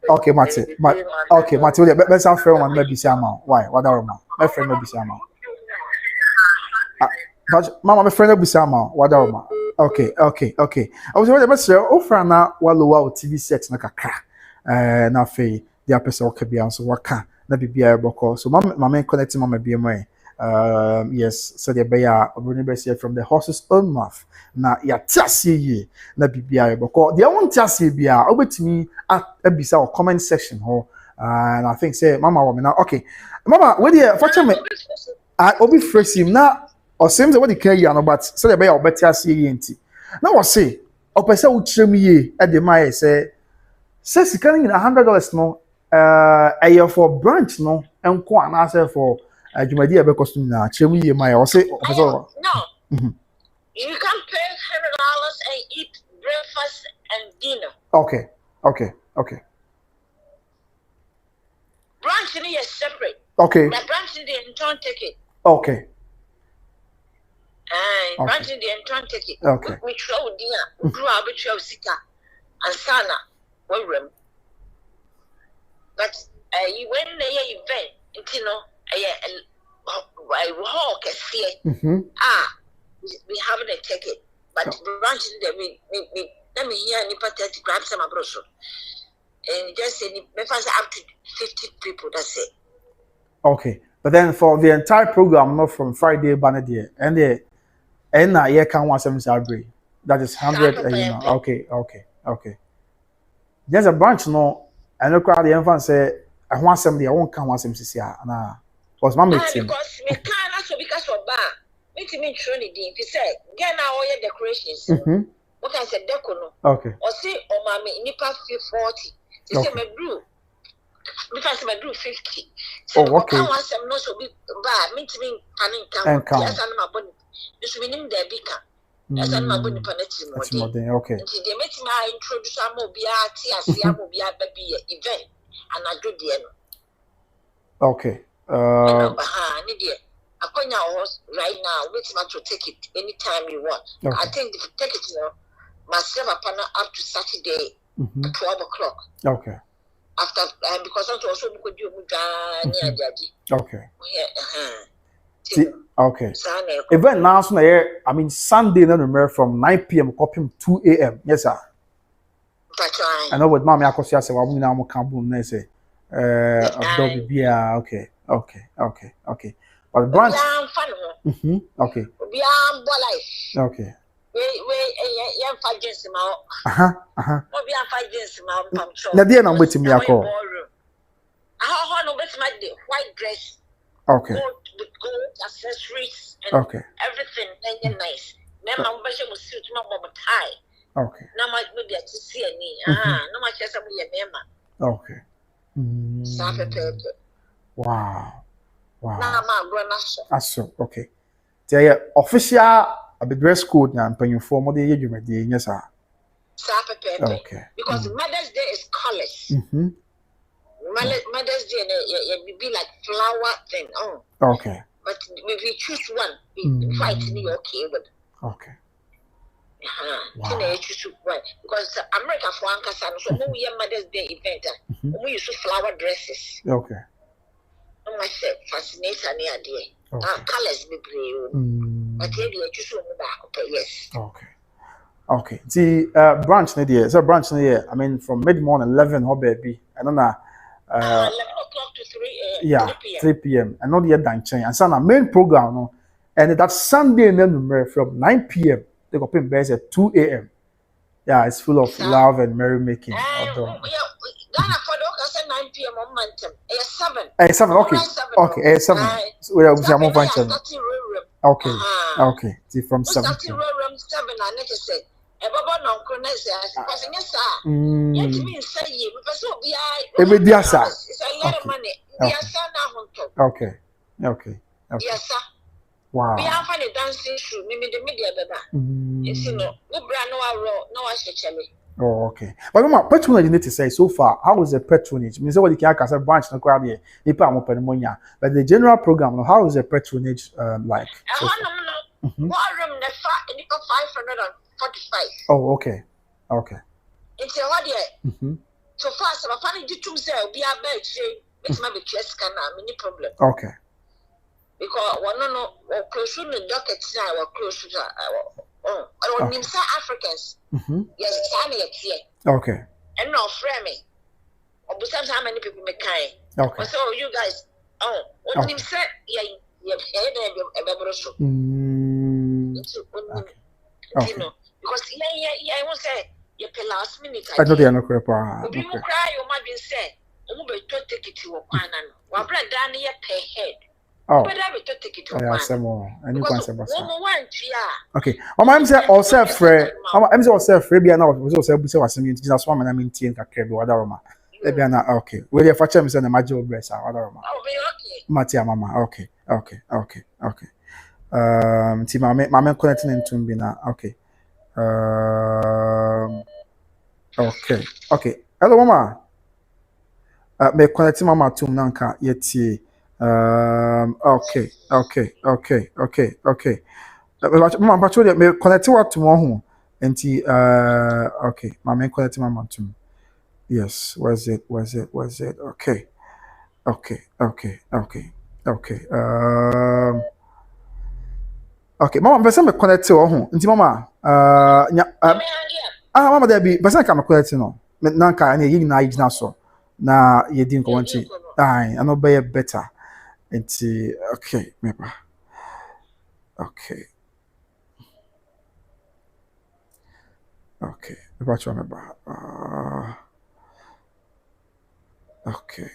Speaker 1: Okay, Mate. Okay, Mate. Let's have friend one maybe say amount. Why? What are ma? My friend maybe say amount. But Mama, my friend maybe say amount. What are ma? Okay. I was wondering, Mister, offer na walowa TV set na kakra. Na fe the person okay be so waka na bibia eboko. So mama connect mama be my. Yes, so the bear Odobroni from the horse's own mouth. Na ya tiasi ye na bibia because the won't tiasi bia obetimi at ebisa or comment section ho and I think say mama woman now okay mama where the for me I obi fresh him na or seems what the care you but so the bear obetiasi ye nti na was say opese ukyerem ye e de mai say sika ni $100 no a for branch no enko anase for Jumadi ebe costume na chemu ye my or say
Speaker 2: no. You can pay $100 and eat breakfast and dinner.
Speaker 1: Okay.
Speaker 2: Branch is separate.
Speaker 1: Okay.
Speaker 2: The branch in the entire ticket.
Speaker 1: Okay.
Speaker 2: Branch in the entire ticket.
Speaker 1: Okay.
Speaker 2: We throw dinner. We throw arbitrary sika and sana. Well, but you went in the event, you know. I walk and see we having a ticket. but branch that me let me hear any part 30 grab some abroso. And just say me find up to 50 people, that's it.
Speaker 1: Okay. But then for the entire program, not from Friday Banadier, and the year can want some salary. That is 100, you know. Okay. There's a branch no, and look at the infant say, I want somebody, I won't come want some CCR. Nah, was my meeting.
Speaker 2: Because me can't also because of bar. Meeting me truly deep. He said, get now all your decorations. What can I say, deco?
Speaker 1: Okay.
Speaker 2: Or say, oh, mammy, nipa 40. He said, my brew. Because my brew 50. So, okay. I want some no so big bar. Meeting me and count. Yes, I'm my body. You should be named the beacon. Yes, I'm my body panetti more.
Speaker 1: Okay.
Speaker 2: Until they met me, I introduce a mobile, TSC, mobile baby event, and I do the end.
Speaker 1: Okay.
Speaker 2: Right now, which man to take it anytime you want.
Speaker 1: Okay.
Speaker 2: I think if you take it, you know, myself a partner up to Saturday at 12 o'clock.
Speaker 1: Okay.
Speaker 2: After because I'm also could do
Speaker 1: okay. Okay. Event now, so I mean Sunday, then remember from 9 p.m. copy 2 a.m. Yes, sir. I know what Mammy Akosua Serwaa we now come boom. Say, okay. But branch. Okay. Okay. Now there I'm waiting me a call.
Speaker 2: White dress.
Speaker 1: Okay.
Speaker 2: With gold accessories and everything nice. Then my version was suit my tie.
Speaker 1: Okay.
Speaker 2: Now my media to see any. No much as I'm
Speaker 1: okay. Wow.
Speaker 2: Now my brother.
Speaker 1: Okay. The official dress code now and for more the yes sir. Okay.
Speaker 2: Because Mother's Day is colors. Mother's Day be like flower thing.
Speaker 1: Okay.
Speaker 2: But if you choose one, fight me okay with.
Speaker 1: Okay.
Speaker 2: Wow. Because America for Ankasa, so we have Mother's Day event. We use flower dresses.
Speaker 1: Okay.
Speaker 2: I said fascination near there. Colors be blue. But here you choose one back. Yes.
Speaker 1: Okay. The branch near so branch near. I mean from mid morning 11 how baby. I don't know.
Speaker 2: 11 o'clock to 3
Speaker 1: yeah, 3 p.m. And not yet done change. And so our main program, no, and that Sunday then from 9 p.m. they go pin base at 2 a.m. Yeah, it's full of love and merrymaking.
Speaker 2: Ghana for the 9 p.m. on Monday. 7.
Speaker 1: Okay, 7. So we are more function. Okay. See from 7.
Speaker 2: 7 and next say.
Speaker 1: Okay.
Speaker 2: Yes, sir.
Speaker 1: Wow.
Speaker 2: We have a dancing shoe, maybe the media
Speaker 1: Oh, okay. But my patronage need to say so far, how is the patronage? Means what you can branch no crowd here. But the general program, how is the patronage like? So
Speaker 2: room 545.
Speaker 1: Oh, okay.
Speaker 2: It's a what yet? So fast, I'm planning to say, be a bed, it's my chest can many problem.
Speaker 1: Okay.
Speaker 2: Because one no close to the dockets now or close to our Africans. Yes, here.
Speaker 1: Okay.
Speaker 2: And no framing. Or besides how many people make kind.
Speaker 1: Okay.
Speaker 2: So you guys, what you said, you've heard a you know, because I won't say you pay last minute.
Speaker 1: I know they are not correct.
Speaker 2: You cry, you might be said, oh, but don't take it to a one. Well, brother, Danny, pay head.
Speaker 1: Oh,
Speaker 2: but I will take it to
Speaker 1: one more. And you can't say,
Speaker 2: okay.
Speaker 1: I'm saying, also, Fred, I'm also afraid, and I was also saying, just one, and I mean, tea and crab, what are okay. Will you fetch him and a major breast? Okay. Matia, Mama. Okay. Team, I'm connecting into me now. Okay. Okay. Hello, Mama. Me connecting Mama to Nanka yeti. Okay. Mama, patrol me connect what tomorrow. Okay. Mama connecting Mama to me. Yes. Was it? Okay. Okay. Mama, person me connect to home. Nti Mama. Mama there be but I come quality no. Nanka and you na igna so. Na ye din ko wanti. Ai, I know be better. It's okay, maybe. Okay. Okay. What you remember? Okay.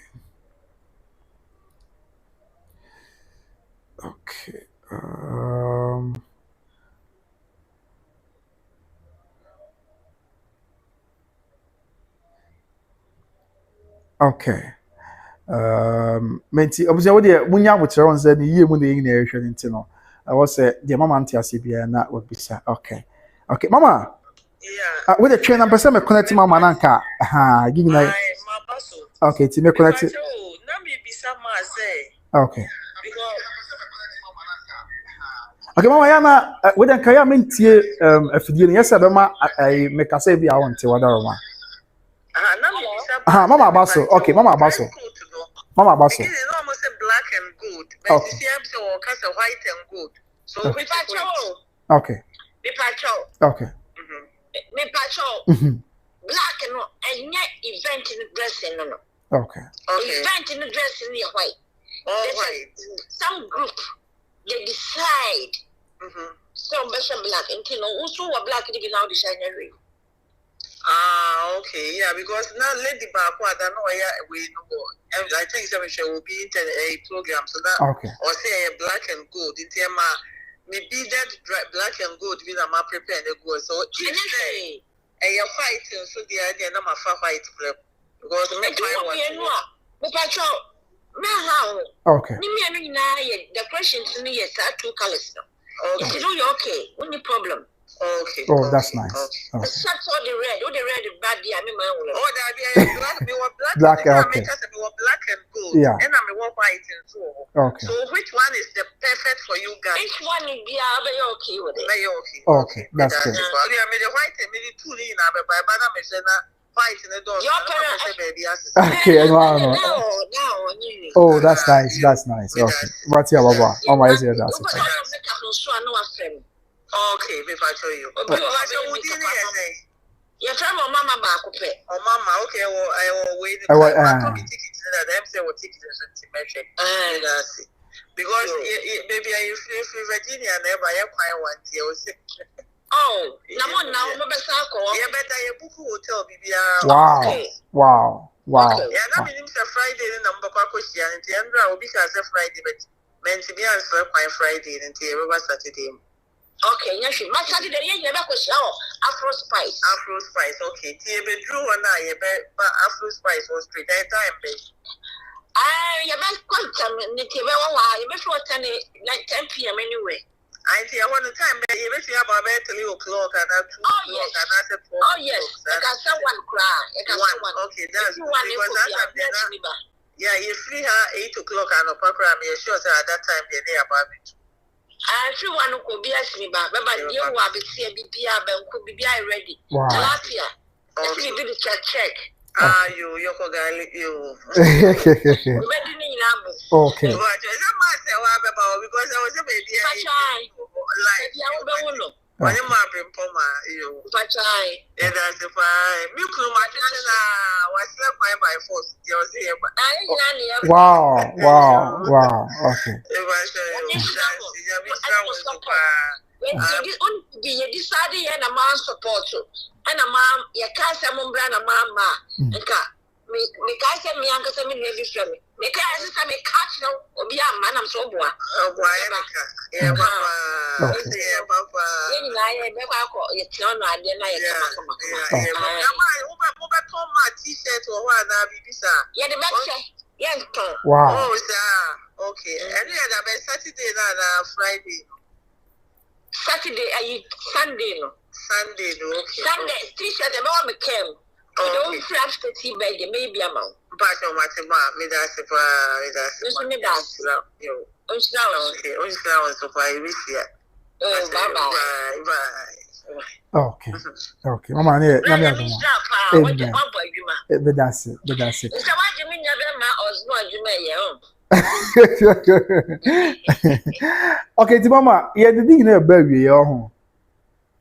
Speaker 1: Okay. Okay. Menti obviously what the munya wotere on say the year mu na yin na ehwe nti no. I was say the mama anti bia na wabisa. Okay. Okay, mama.
Speaker 3: Yeah.
Speaker 1: With the train number me connect mama nanka. Give me na. Okay, ti me connect.
Speaker 3: Na me bisa ma say.
Speaker 1: Okay.
Speaker 3: Because
Speaker 1: Okay, mama yana with the kaya mentie afidie no yesa be ma me kasa bi a wonte wadaro ma.
Speaker 3: na me bisa
Speaker 1: Mama abaso. Okay, mama abaso. Mama abaso.
Speaker 3: It is almost a black and gold, but
Speaker 1: Okay.
Speaker 3: you see I'm so kind of white and gold. So
Speaker 1: Okay.
Speaker 3: which patrol?
Speaker 1: Okay.
Speaker 3: Me patrol.
Speaker 1: Okay.
Speaker 2: Me patrol. Black and yet event in the dressing no.
Speaker 1: Okay.
Speaker 3: Okay.
Speaker 2: Event in the dressing is white.
Speaker 3: All white.
Speaker 2: Some group they decide. Some better black until also a black they be now decide every.
Speaker 3: Okay, yeah, because now Lady Bakwa, I don't know where we know. I think she will be in a program, so that
Speaker 1: Okay.
Speaker 3: or say a black and gold in tema maybe that black and gold we are prepared to go. So if say a fighting, so the idea na mafa fight flip because me fight one.
Speaker 2: Me patrol. Me how?
Speaker 1: Okay.
Speaker 2: Me na the questions in yes are two colors now. If you know you're okay, only problem.
Speaker 3: Okay.
Speaker 1: Oh, that's nice.
Speaker 3: Okay.
Speaker 2: Except all the red is bad. I mean, my own.
Speaker 3: Oh, that black. We were black.
Speaker 1: Black, okay.
Speaker 3: We were black and gold.
Speaker 1: Yeah.
Speaker 3: And we were white and so.
Speaker 1: Okay.
Speaker 3: So which one is the perfect for you guys?
Speaker 2: Each one is very okay with it.
Speaker 3: Very okay.
Speaker 1: Okay, that's good.
Speaker 3: Yeah, me the white and me the two in our by banana machine white in the door.
Speaker 2: Your parents
Speaker 3: baby.
Speaker 1: Okay, no. Oh, that's nice. That's nice. Okay. What's your baba? Oh my, is it that's it.
Speaker 3: Okay, me I show you.
Speaker 2: Your friend or mama back up.
Speaker 3: Oh, mama, okay, well, I will wait.
Speaker 1: I will,
Speaker 3: tickets that them say what tickets and because maybe I feel Virginia never have quite one till.
Speaker 2: Oh, now,
Speaker 3: yeah, better you book hotel, baby.
Speaker 1: Wow.
Speaker 3: Yeah, that means a Friday number Christianity and I will be as a Friday, but meant to be answered by Friday and every Saturday.
Speaker 2: Okay, yes, but Saturday, you never question Afro Spice.
Speaker 3: Afro Spice, okay. Tia Bedrew and I, but Afro Spice was straight that time, babe.
Speaker 2: You might quantum, you may for 10 p.m. anyway.
Speaker 3: I see, I want the time, but you may have about 3 o'clock and 2 o'clock and I said,
Speaker 2: oh, yes, I got someone cry.
Speaker 3: Okay, that's because that's yeah, you free her 8 o'clock and a program, you're sure at that time they're there about it.
Speaker 2: I feel one could be asking me, but you will be seeing BPR, but could be ready.
Speaker 1: Wow.
Speaker 2: Tilapia. Let me do the check.
Speaker 3: You you.
Speaker 2: Ready now.
Speaker 1: Okay.
Speaker 3: Because I was a baby.
Speaker 2: Like,
Speaker 3: when you might bring Poma, you. And that's if I milk my was left by force.
Speaker 1: Wow. Okay.
Speaker 2: When you decided and a man support you, and a mom, your cousin, and a mama, and me cousin, me uncle, some in the family. Me cousin, some catch no, or be a man, I'm so boy.
Speaker 3: Oh, why? Yeah, Papa. I
Speaker 2: never call you, Tiana, I didn't know.
Speaker 3: My t-shirt or one,
Speaker 2: yeah, the better. Yes,
Speaker 1: wow.
Speaker 3: Oh, sir. Okay. And then about Saturday and Friday.
Speaker 2: Saturday, Sunday, no.
Speaker 3: Sunday, okay.
Speaker 2: Sunday, t-shirt, the mom came. We don't have to see by the maybe amount.
Speaker 3: But no matter what, me that's a okay, so far, we see it. Bye.
Speaker 1: Okay. Mama, that's it. Okay, the mama, yeah, the thing you bury your home.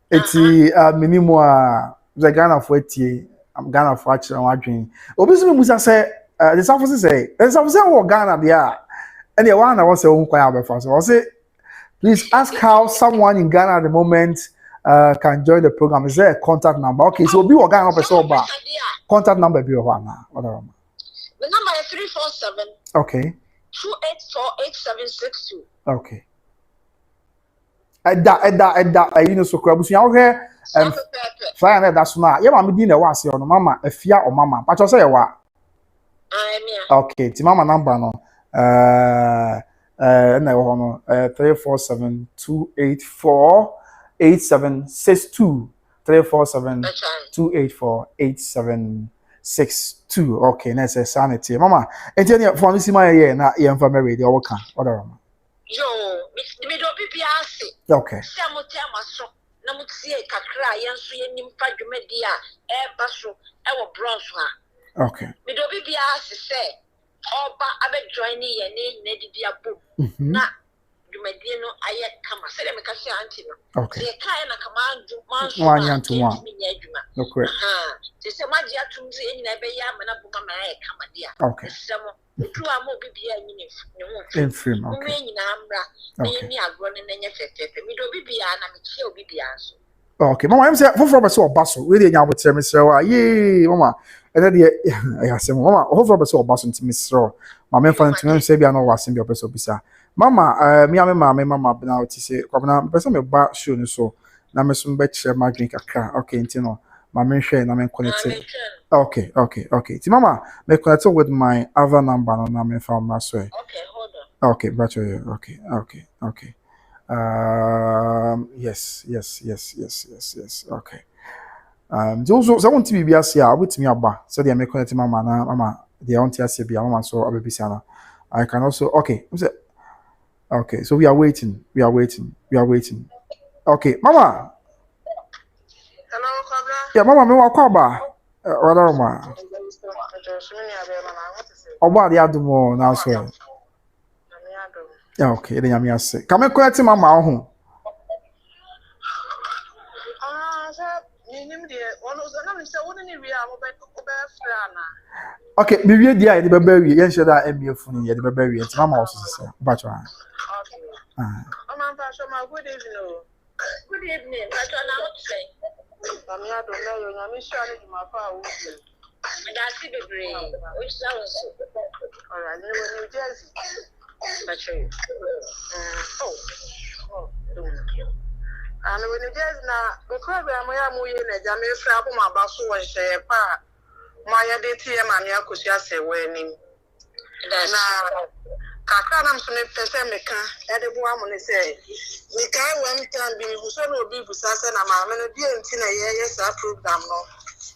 Speaker 1: Eti minimum the Ghana for eti Ghana for actually wadwin. Obi so musa say the South say Ghana there. And the one I was say kwaya abefa so say please ask how someone in Ghana at the moment can join the program. Is there a contact number? Okay, so be Ghana person ba. Contact number be what now? Whatever.
Speaker 2: The number is 347.
Speaker 1: Okay.
Speaker 2: 2848762.
Speaker 1: Okay. Eda you know so krabusu ya hwe fire na da so na ye ma me din na wa ase ono mama afia o mama pa cho say ye wa okay ti mama number no na wo no 347-284-8762 347-284-8762 okay na say sanity mama enti ne for no sima ye na ye mfa me ready o wo kan order mama
Speaker 2: yo me do bibiase
Speaker 1: okay
Speaker 2: siamotema so na mutie kakra yenso yenim fa dwumadi a eba so e wo bronze ha
Speaker 1: okay
Speaker 2: me do bibiase se oba abe join ye ne didi abo na dwumadi no aye kama se me ka se anti no
Speaker 1: okay
Speaker 2: se kai na kama manso
Speaker 1: okay
Speaker 2: se maji atumzi enyi ebe ya mana buma ma aye kama dia
Speaker 1: okay
Speaker 2: Utuwa mo bibia nyine
Speaker 1: in film okay
Speaker 2: nyina amra ni agro ne nenye fefefe mi do bibia na me chie obibia so
Speaker 1: okay mama em say foforo be so obaso we dey nya abotre me Serwaa ye mama ene de ya se mama foforo be so obaso ntimi Serwaa mama fa ntimi say bia na wasem bia obeso bisa mama mi ame mama na oti say kwabna pese me ba show ni so na me so be kire ma drink akra okay ntino mama nhwe na me connect okay. Ti mama, me connect with my other number na me from so.
Speaker 2: Okay, hold on.
Speaker 1: Okay, but okay. Yes. Okay. So want to be here with me aba. So they make connect mama na mama. They want to see bia mama so abebisi na. I can also okay. So we are waiting. Okay, mama.
Speaker 3: Hello, Kobra.
Speaker 1: Yeah, mama me wa kwa ba. Wala ma. Oba dia dumo na so. Yeah, okay. Then yami ase. Ka me kwete mama ho. Okay, me wie dia de baba wie. Yen sheda emiefu ni ye de baba wie. Nti mama oso sese. Ba cho ha.
Speaker 3: Okay. Mama pa so ma good evening.
Speaker 2: Good evening. But on out say.
Speaker 3: Mami ado na yo nyami sha ni ma fa wo.
Speaker 2: That's the bebre. Which sounds
Speaker 3: All right, New Jersey.
Speaker 2: That's you.
Speaker 3: And when New Jersey na the program ya mu ye na jame fra ko ma ba so won hye pa ma ya de tie ma me Akosua Serwaa ni. Na kakra na mso me pese meka e de bo amu ne se ni kai one time bi hu so na obi busa se na ma me no bi enti na ye sa program no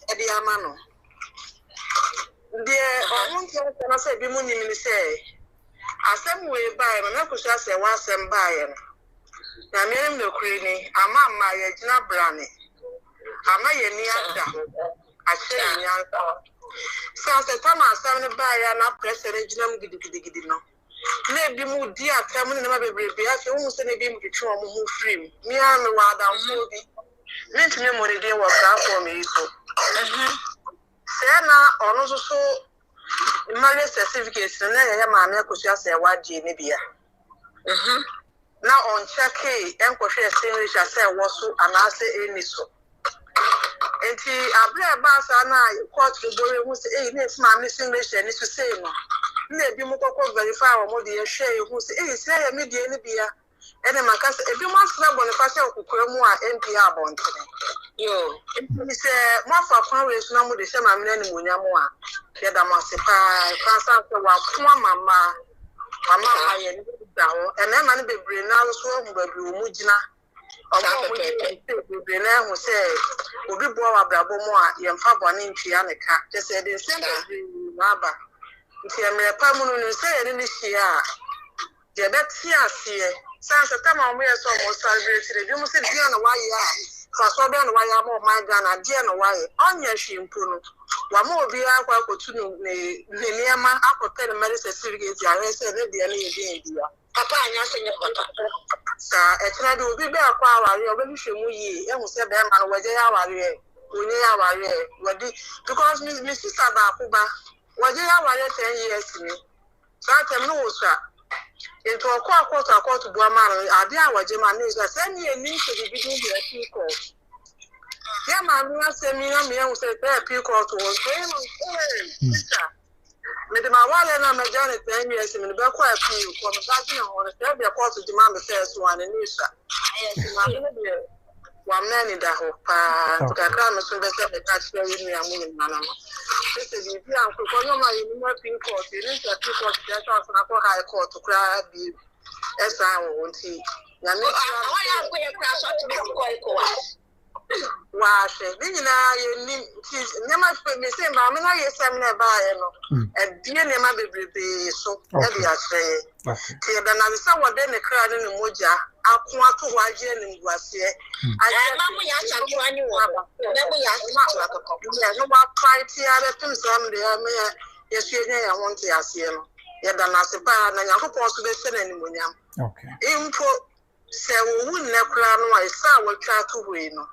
Speaker 3: e de ama no. The one thing I say, be money in the say. I said, we buy when Akosua Serwaa asem buy. Na me no crane, ama my Gina Brani. Ama ye ni ada. I say ni ada. So the time I stand buy na press original gidi no. Na bi mu di atam na be brebe afi wo se na bi mu twetwe mo ho free. Me an wa da so bi. Me ntime mo de wo ka for me so. Sena ono so marriage certificate na ya maame Akosua Serwaa die ne bia. Na on check enkohwe extinguisher say wo so anase eni so. Enti abre ba sa na court bore hu say na maame extinguisher ni so say no. Na bi mu kokko verify wo mo de ye hwe hu say say ya me die ne bia. Ene makase ebi mo asra Boniface okukura mu a MP abontene. Yo, mi se mo fa kwa we so na mo de se ma mena ni monya mo a ye da mo se pa kansa so wa kwa mama aye ni da ho ene ma ne bebre na so ho ba bi o mu gina omo mo bebre na ho se obi bo wa brabo mo a ye mfa bone ntwia ne ka je se de se na ba nti emre pa mu no se ye ni hia je beti ase sanse tama mo ye so mo celebrate de bi mo se dia na wa ya so be no wa ya mo my Ghana dia no wa ye onya hwimpo no wa mo obi akwa kotu no ne niema akote marriage certificate ya he se ne dia na ye dia
Speaker 2: Papa anya se nye papa.
Speaker 3: Sa etra de obi be akwa aware obi hwemu yi ehun se be ma no waje ya aware onye ya aware wadi because me sister ba akuba waje ya aware 10 years ni so atem no wosa into akwa bu amara ade a waje ma no so say ni eni se bi bi bi ati ko ya ma no ase mi na me ehun se be pi ko to won so sister me de ma wale na me jane 10 years me be kwa pi ko me ga ji na won se be ko to di ma me se so an ni sa yes ma me de wa mani da ho pa to ka ka me so be se be ka chi wi ni amu ni na na se bi bi an ko no ma yi ni ma pi ko ti ni sa pi ko ti ta so na ko high court kra bi esa won ti na me
Speaker 2: wa ya ko ya kra so ti ko
Speaker 3: wa she ni na ye ni ti ne ma pe me se ma me na ye se me na ba ye no e die ne ma bebrebe so e bi a se ti da na se wo de ne kra ne moja akun ato waje ne ngwase
Speaker 2: ma mu ya cha to ani wo na mu ya ma wa kokko
Speaker 3: ya no wa try ti ara tum sam de me ye su ye ya won ti ase no ye da na se ba na nya kokko so be se na ni monyam info se wo wun ne kra no a isa wo twa to we no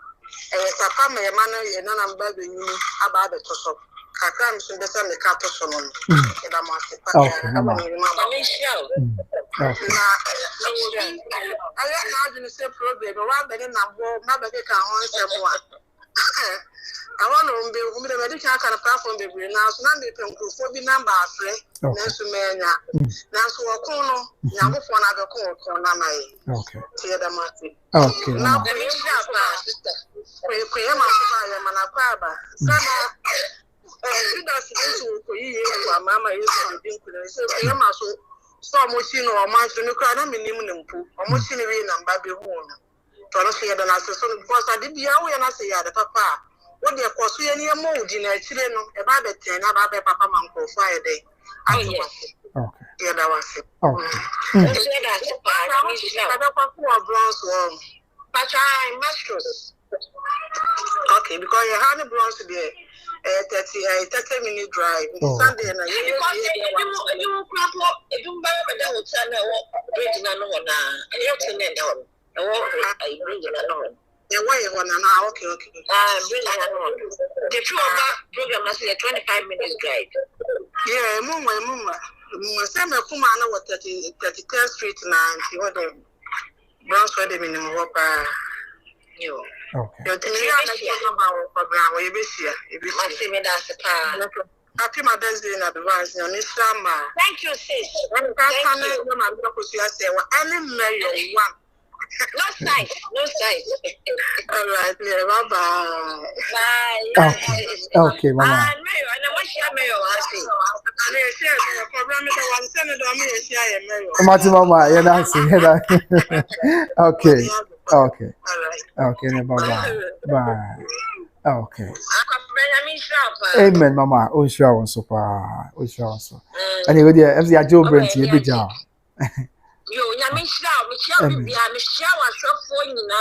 Speaker 3: papa me ma no ye na namba be nyini aba be to so kakra mi so be se me ka to so no e da ma se pa ya ma ni ma
Speaker 2: me show
Speaker 3: na aya na adu se problem wa be na bo na be ka ho nse mo a awon no be umi de medical aka na platform be bre na so na me penkrofo bi number afre na so me nya na so okun no nya go fo na be ko na mai ti da ma ti na ko ni sha pa sister ko ya ma so ba ya mana kwa ba sana ida si ko yi ko mama yesu din ku na so ko ya ma so mo chi no ma so ni kwa na me nim ne mpu mo chi ni we number be hu no to no so ya da na so because ade bia wo ya na se ya da papa wo de kwaso ye ne mo udi na chire no e ba be ten na ba be papa man ko fa ye dey ya da wase
Speaker 2: so ya da se pa ni sha
Speaker 3: da kwa ko bronze wo
Speaker 2: pacha masters
Speaker 3: because you have the bronze there 30 minute drive Sunday na
Speaker 2: you crap you ba be da hotel na wo bridge na no na e yo tin na wo I bridge na no
Speaker 3: yeah, why you wanna now? Okay.
Speaker 2: Bridge na no the two of that program na say 25 minutes drive
Speaker 3: yeah mumma say me kuma na what 33rd street na you want the bronze for the minimum pa yo you tell me na ma program we be share
Speaker 2: ma say me da se pa
Speaker 3: happy Mother's Day in advance na ni sama
Speaker 2: thank you sis
Speaker 3: thank you na Akosua Serwaa any mayor one
Speaker 2: no size
Speaker 3: all right yeah,
Speaker 2: bye
Speaker 1: okay mama
Speaker 2: mayor and what share mayor I say
Speaker 3: and you share the program the one send do me share mayor
Speaker 1: mati mama yeah that's okay
Speaker 3: all right
Speaker 1: okay bye okay
Speaker 2: Amen.
Speaker 1: amen mama o sure won so pa o sure won so anyway there MC ajo brent e be ja
Speaker 2: yo nyame hira me hia bibia me hia wa hwefo nyina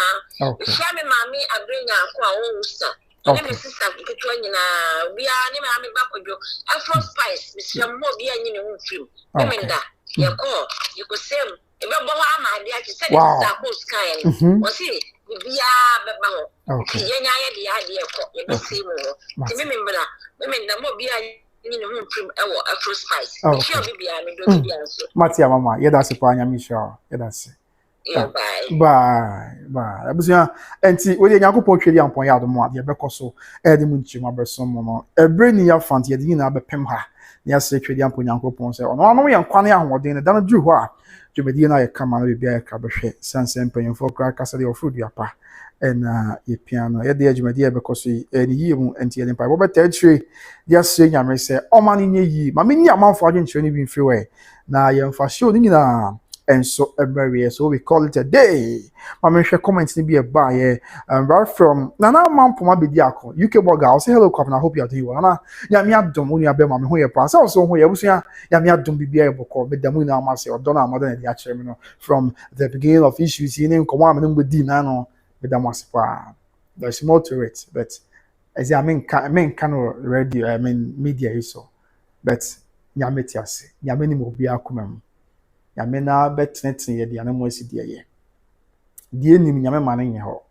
Speaker 2: me hia me mami abrenya ko a wo usa ene me sister ketwa nyina bia ne me ame bakojo afro spice me hia mo bia nyine ho film me nda ye ko you go same e be bo ha ma dia ki se sister ko sky o si bia be ba ho ye nya ye dia de ko ye be see mo ti me mbra me nda mo bia nyine ho film e wo afro spice me hia bibia me do bibia so
Speaker 1: Matia mama yeah that's pa nya mi sure yeah that's bye abusia enti we dey yakopon twedi ampon ya do mo ade be koso e de mu nchi ma beso mo no ebre ni ya fant ye de nyina be pem ha na ya se twedi ampon yakopon se ono no ye nkwane ahoden ne dan dru ho a dwumedi na ye kama na bibia ye ka be hwe sansen panyimfo kra kasa de ofrudu apa ena ye piano ye de dwumedi ye be koso eni yi mu enti ye ne pa bo be tatre dia se nyame se o ma ni nye yi ma me ni amanfo adwen kyerɛ ni bi mfi we na ye mfa show ni nyina and so everywhere so we call it a day mama share comments ni be a buy right from nana mampoma be di akọ UK blogger I'll say hello Kwabena, I hope you are doing well na ya mi adom unu abe mama ho ye pa so ho ye busua ya mi adom bibia e bokọ be damu na ma se odo na amada na di akere me no from the beginning of issues ni nkomo am no di na no be damu asipa there's more to it but as I mean kind of radio media is so but nyame ti ase nyame ni mo bia akoma mu nyame na betene ye de anamo asi de ye die nim nyame ma ne nye ho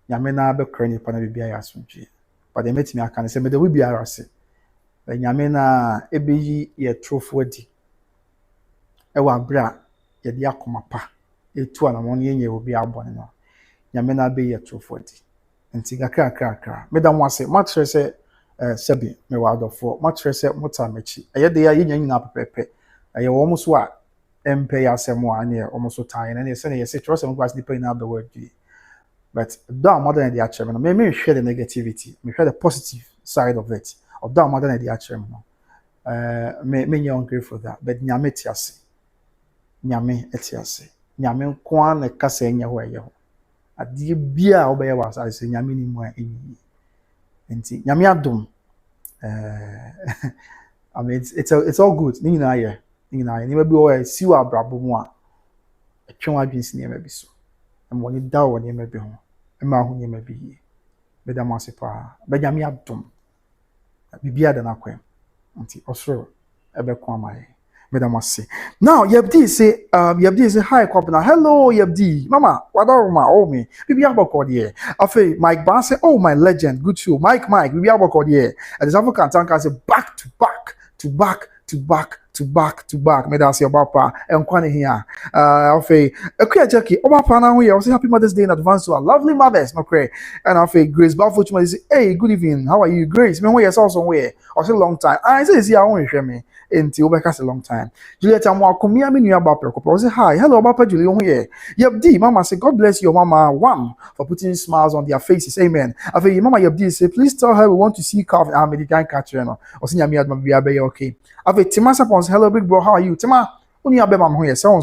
Speaker 1: nyame na bekra nipa na bibia ya asomdwe but dem metimi aka ne se me de bibia arase nyame na ebeyi ye trofo adi ewa bra ye de akoma pa etu anamo ne nye obi abone no nyame na be ye trofo adi nti kakra me da mo ase matre se sebi me wa adofo matre se mota mechi eye de ya yenya nyina pepepe eye wo mo so a empe ya asemo a ne o mo so tan na ne se ne ye se trose mo kwase nipa ina be wadi but da mother na the actual no me share the negativity me share the positive side of it of da mother na the actual no me nyɛ ungrateful for that but nyame tiase nyame etiase nyame ko an kasa nya ho ɛyɛ ho ade bia obɛyɛ wa asase nyame ni mu a enyi enti nyame adom I mean it's all good ni nyina yɛ ni ma bi o si wa abrabo mu a atwe wa adwinsi ne ma bi so mo ni da wo ne ma bi ho ma ho ne ma bi yi be da mo asepa be nyame adom bibia da na kwem nti osoro ebe ko amaye me da mo ase now yebdi say hi kwabna hello yebdi mama wadaroma oh me bibia boko de afi mike ban say oh my legend good show mike bibia boko de and the African tanker say back to back me da say obapa enkwane here afi akuya jackie obapa na ho ye say happy mother's day in advance to our lovely mothers no cray and afi Grace Balfour chuma say hey good evening how are you Grace me ho ye so where or say long time I say see how hwe me enti obeka say long time Juliet amwakomia me nua ba prekopo say hi hello obapa Julie ho ye yebdi mama say God bless your mama one for putting smiles on their faces amen afi mama yebdi say please tell her we want to see Calvin American catcher no o say nyame adma bia be okay afi Tima Sapons hello big bro how are you Tima uni abema ho ye so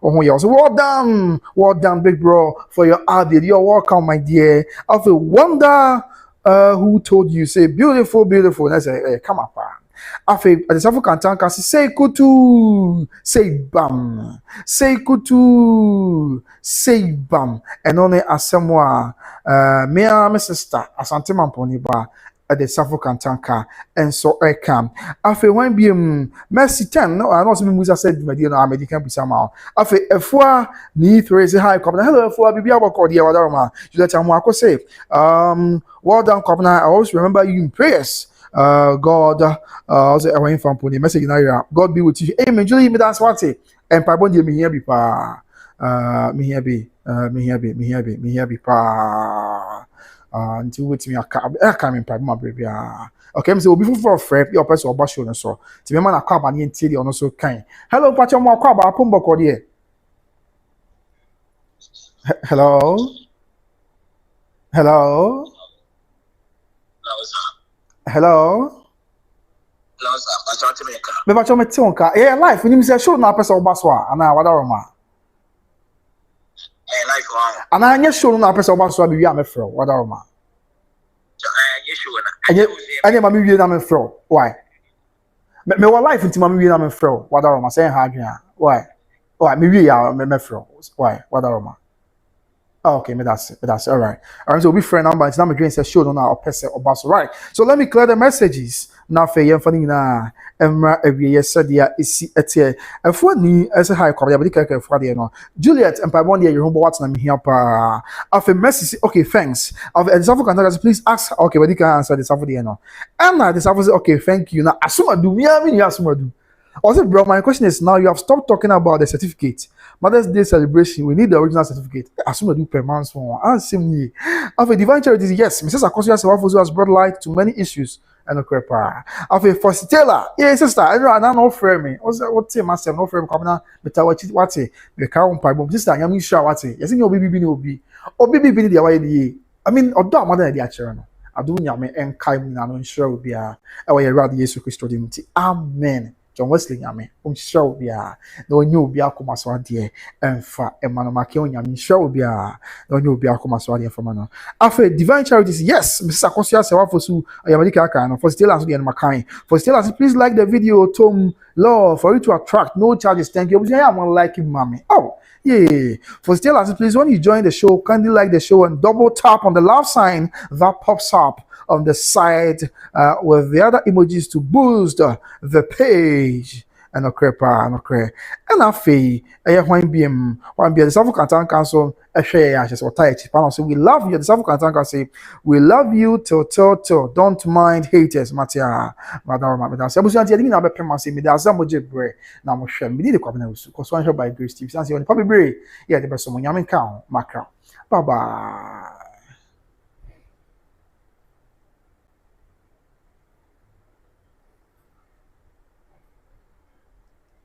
Speaker 1: oh ye so well done big bro for your update you're welcome my dear afi wonder who told you say beautiful that's a come up afi adesafo kantanka say kutu say bam and only asemwa me sister asante mamponi ba adesafo kantanka and so come afi when be mercy 10 no I know some musa said media no american bisama afi efua ni three say hi come hello efua bibia boko dia wadaroma you let am say well done come I always remember you in prayers God also away from pony message na God be with you amen Julie me that's what say and pardon me here be pa me here be pa until with me aka me pardon my baby okay me say obi for frɛ your person oba show no so ti me ma na kwa ba ne ntie de ono so kan hello pacho mo kwa ba pombo ko de hello me pacho me ti onka life ni me say show na person oba so ana wadaroma
Speaker 2: life one
Speaker 1: ana anya show na person oba so bi wi amefro wadaroma anya mami wie na amefro why me wa life nti mami wie na amefro wadaroma say ha adwen why me wie ya mefro why wadaroma okay, me that's it. All right. So we friend number. It's not my dream. Say show no na opese obaso. Right. So let me clear the messages. Now for you funny na emra every year said ya isi etie. Efo ni ese high come ya body keke efo de no. Juliet and Pabon dey you what na me here pa. After message okay, thanks. After the South African please ask okay, body can answer the South de no. And now the South say okay, thank you. Now asuma do me asuma do. Also, bro, my question is now you have stopped talking about the certificate. Mother's Day celebration, we need the original certificate. Assume do per month one. Same after divine charities, yes, Mrs. Akosua Serwaa has brought light to many issues and okrepa. After for Stella, yeah, sister, I don't know frame me. What say master no frame come now, but what say the car on pipe. Sister, I'm not sure what say. Yes, your baby no be. O baby be the way I mean, odo mother the actual. Adu nyame enkai mu na no sure will be a way rather Jesus Christ dimti. Amen. John Wesley nyame show bia na onye obi akoma so ade emfa emano make onyame show bia na onye obi akoma so ade emfa mano afa divine charities yes Mrs. Akosua Serwaa for su ayamadika aka no for still as the makai for still as please like the video Tom law for you to attract no charges thank you I am like him mommy oh yeah for still as please when you join the show kindly like the show and double tap on the love sign that pops up on the side with the other emojis to boost the page ɛno korɛ paa ɛno korɛ ɛna afei ɛyɛ hwan bia the South African Council ɛhwɛ yɛ ahyɛ sɛ ɔtaa akyi paa so we love you the South African Council say we love you till don't mind haters matia madam sɛ abusua nti yɛde nyinaa bɛpem ase mede asa mogye brɛ na mohwɛ mede de kwabena wusu kɔ so anhwɛ by Grace TV sanse onipa bebree yɛde bɛsɔ mo nyame nka ho makra bye bye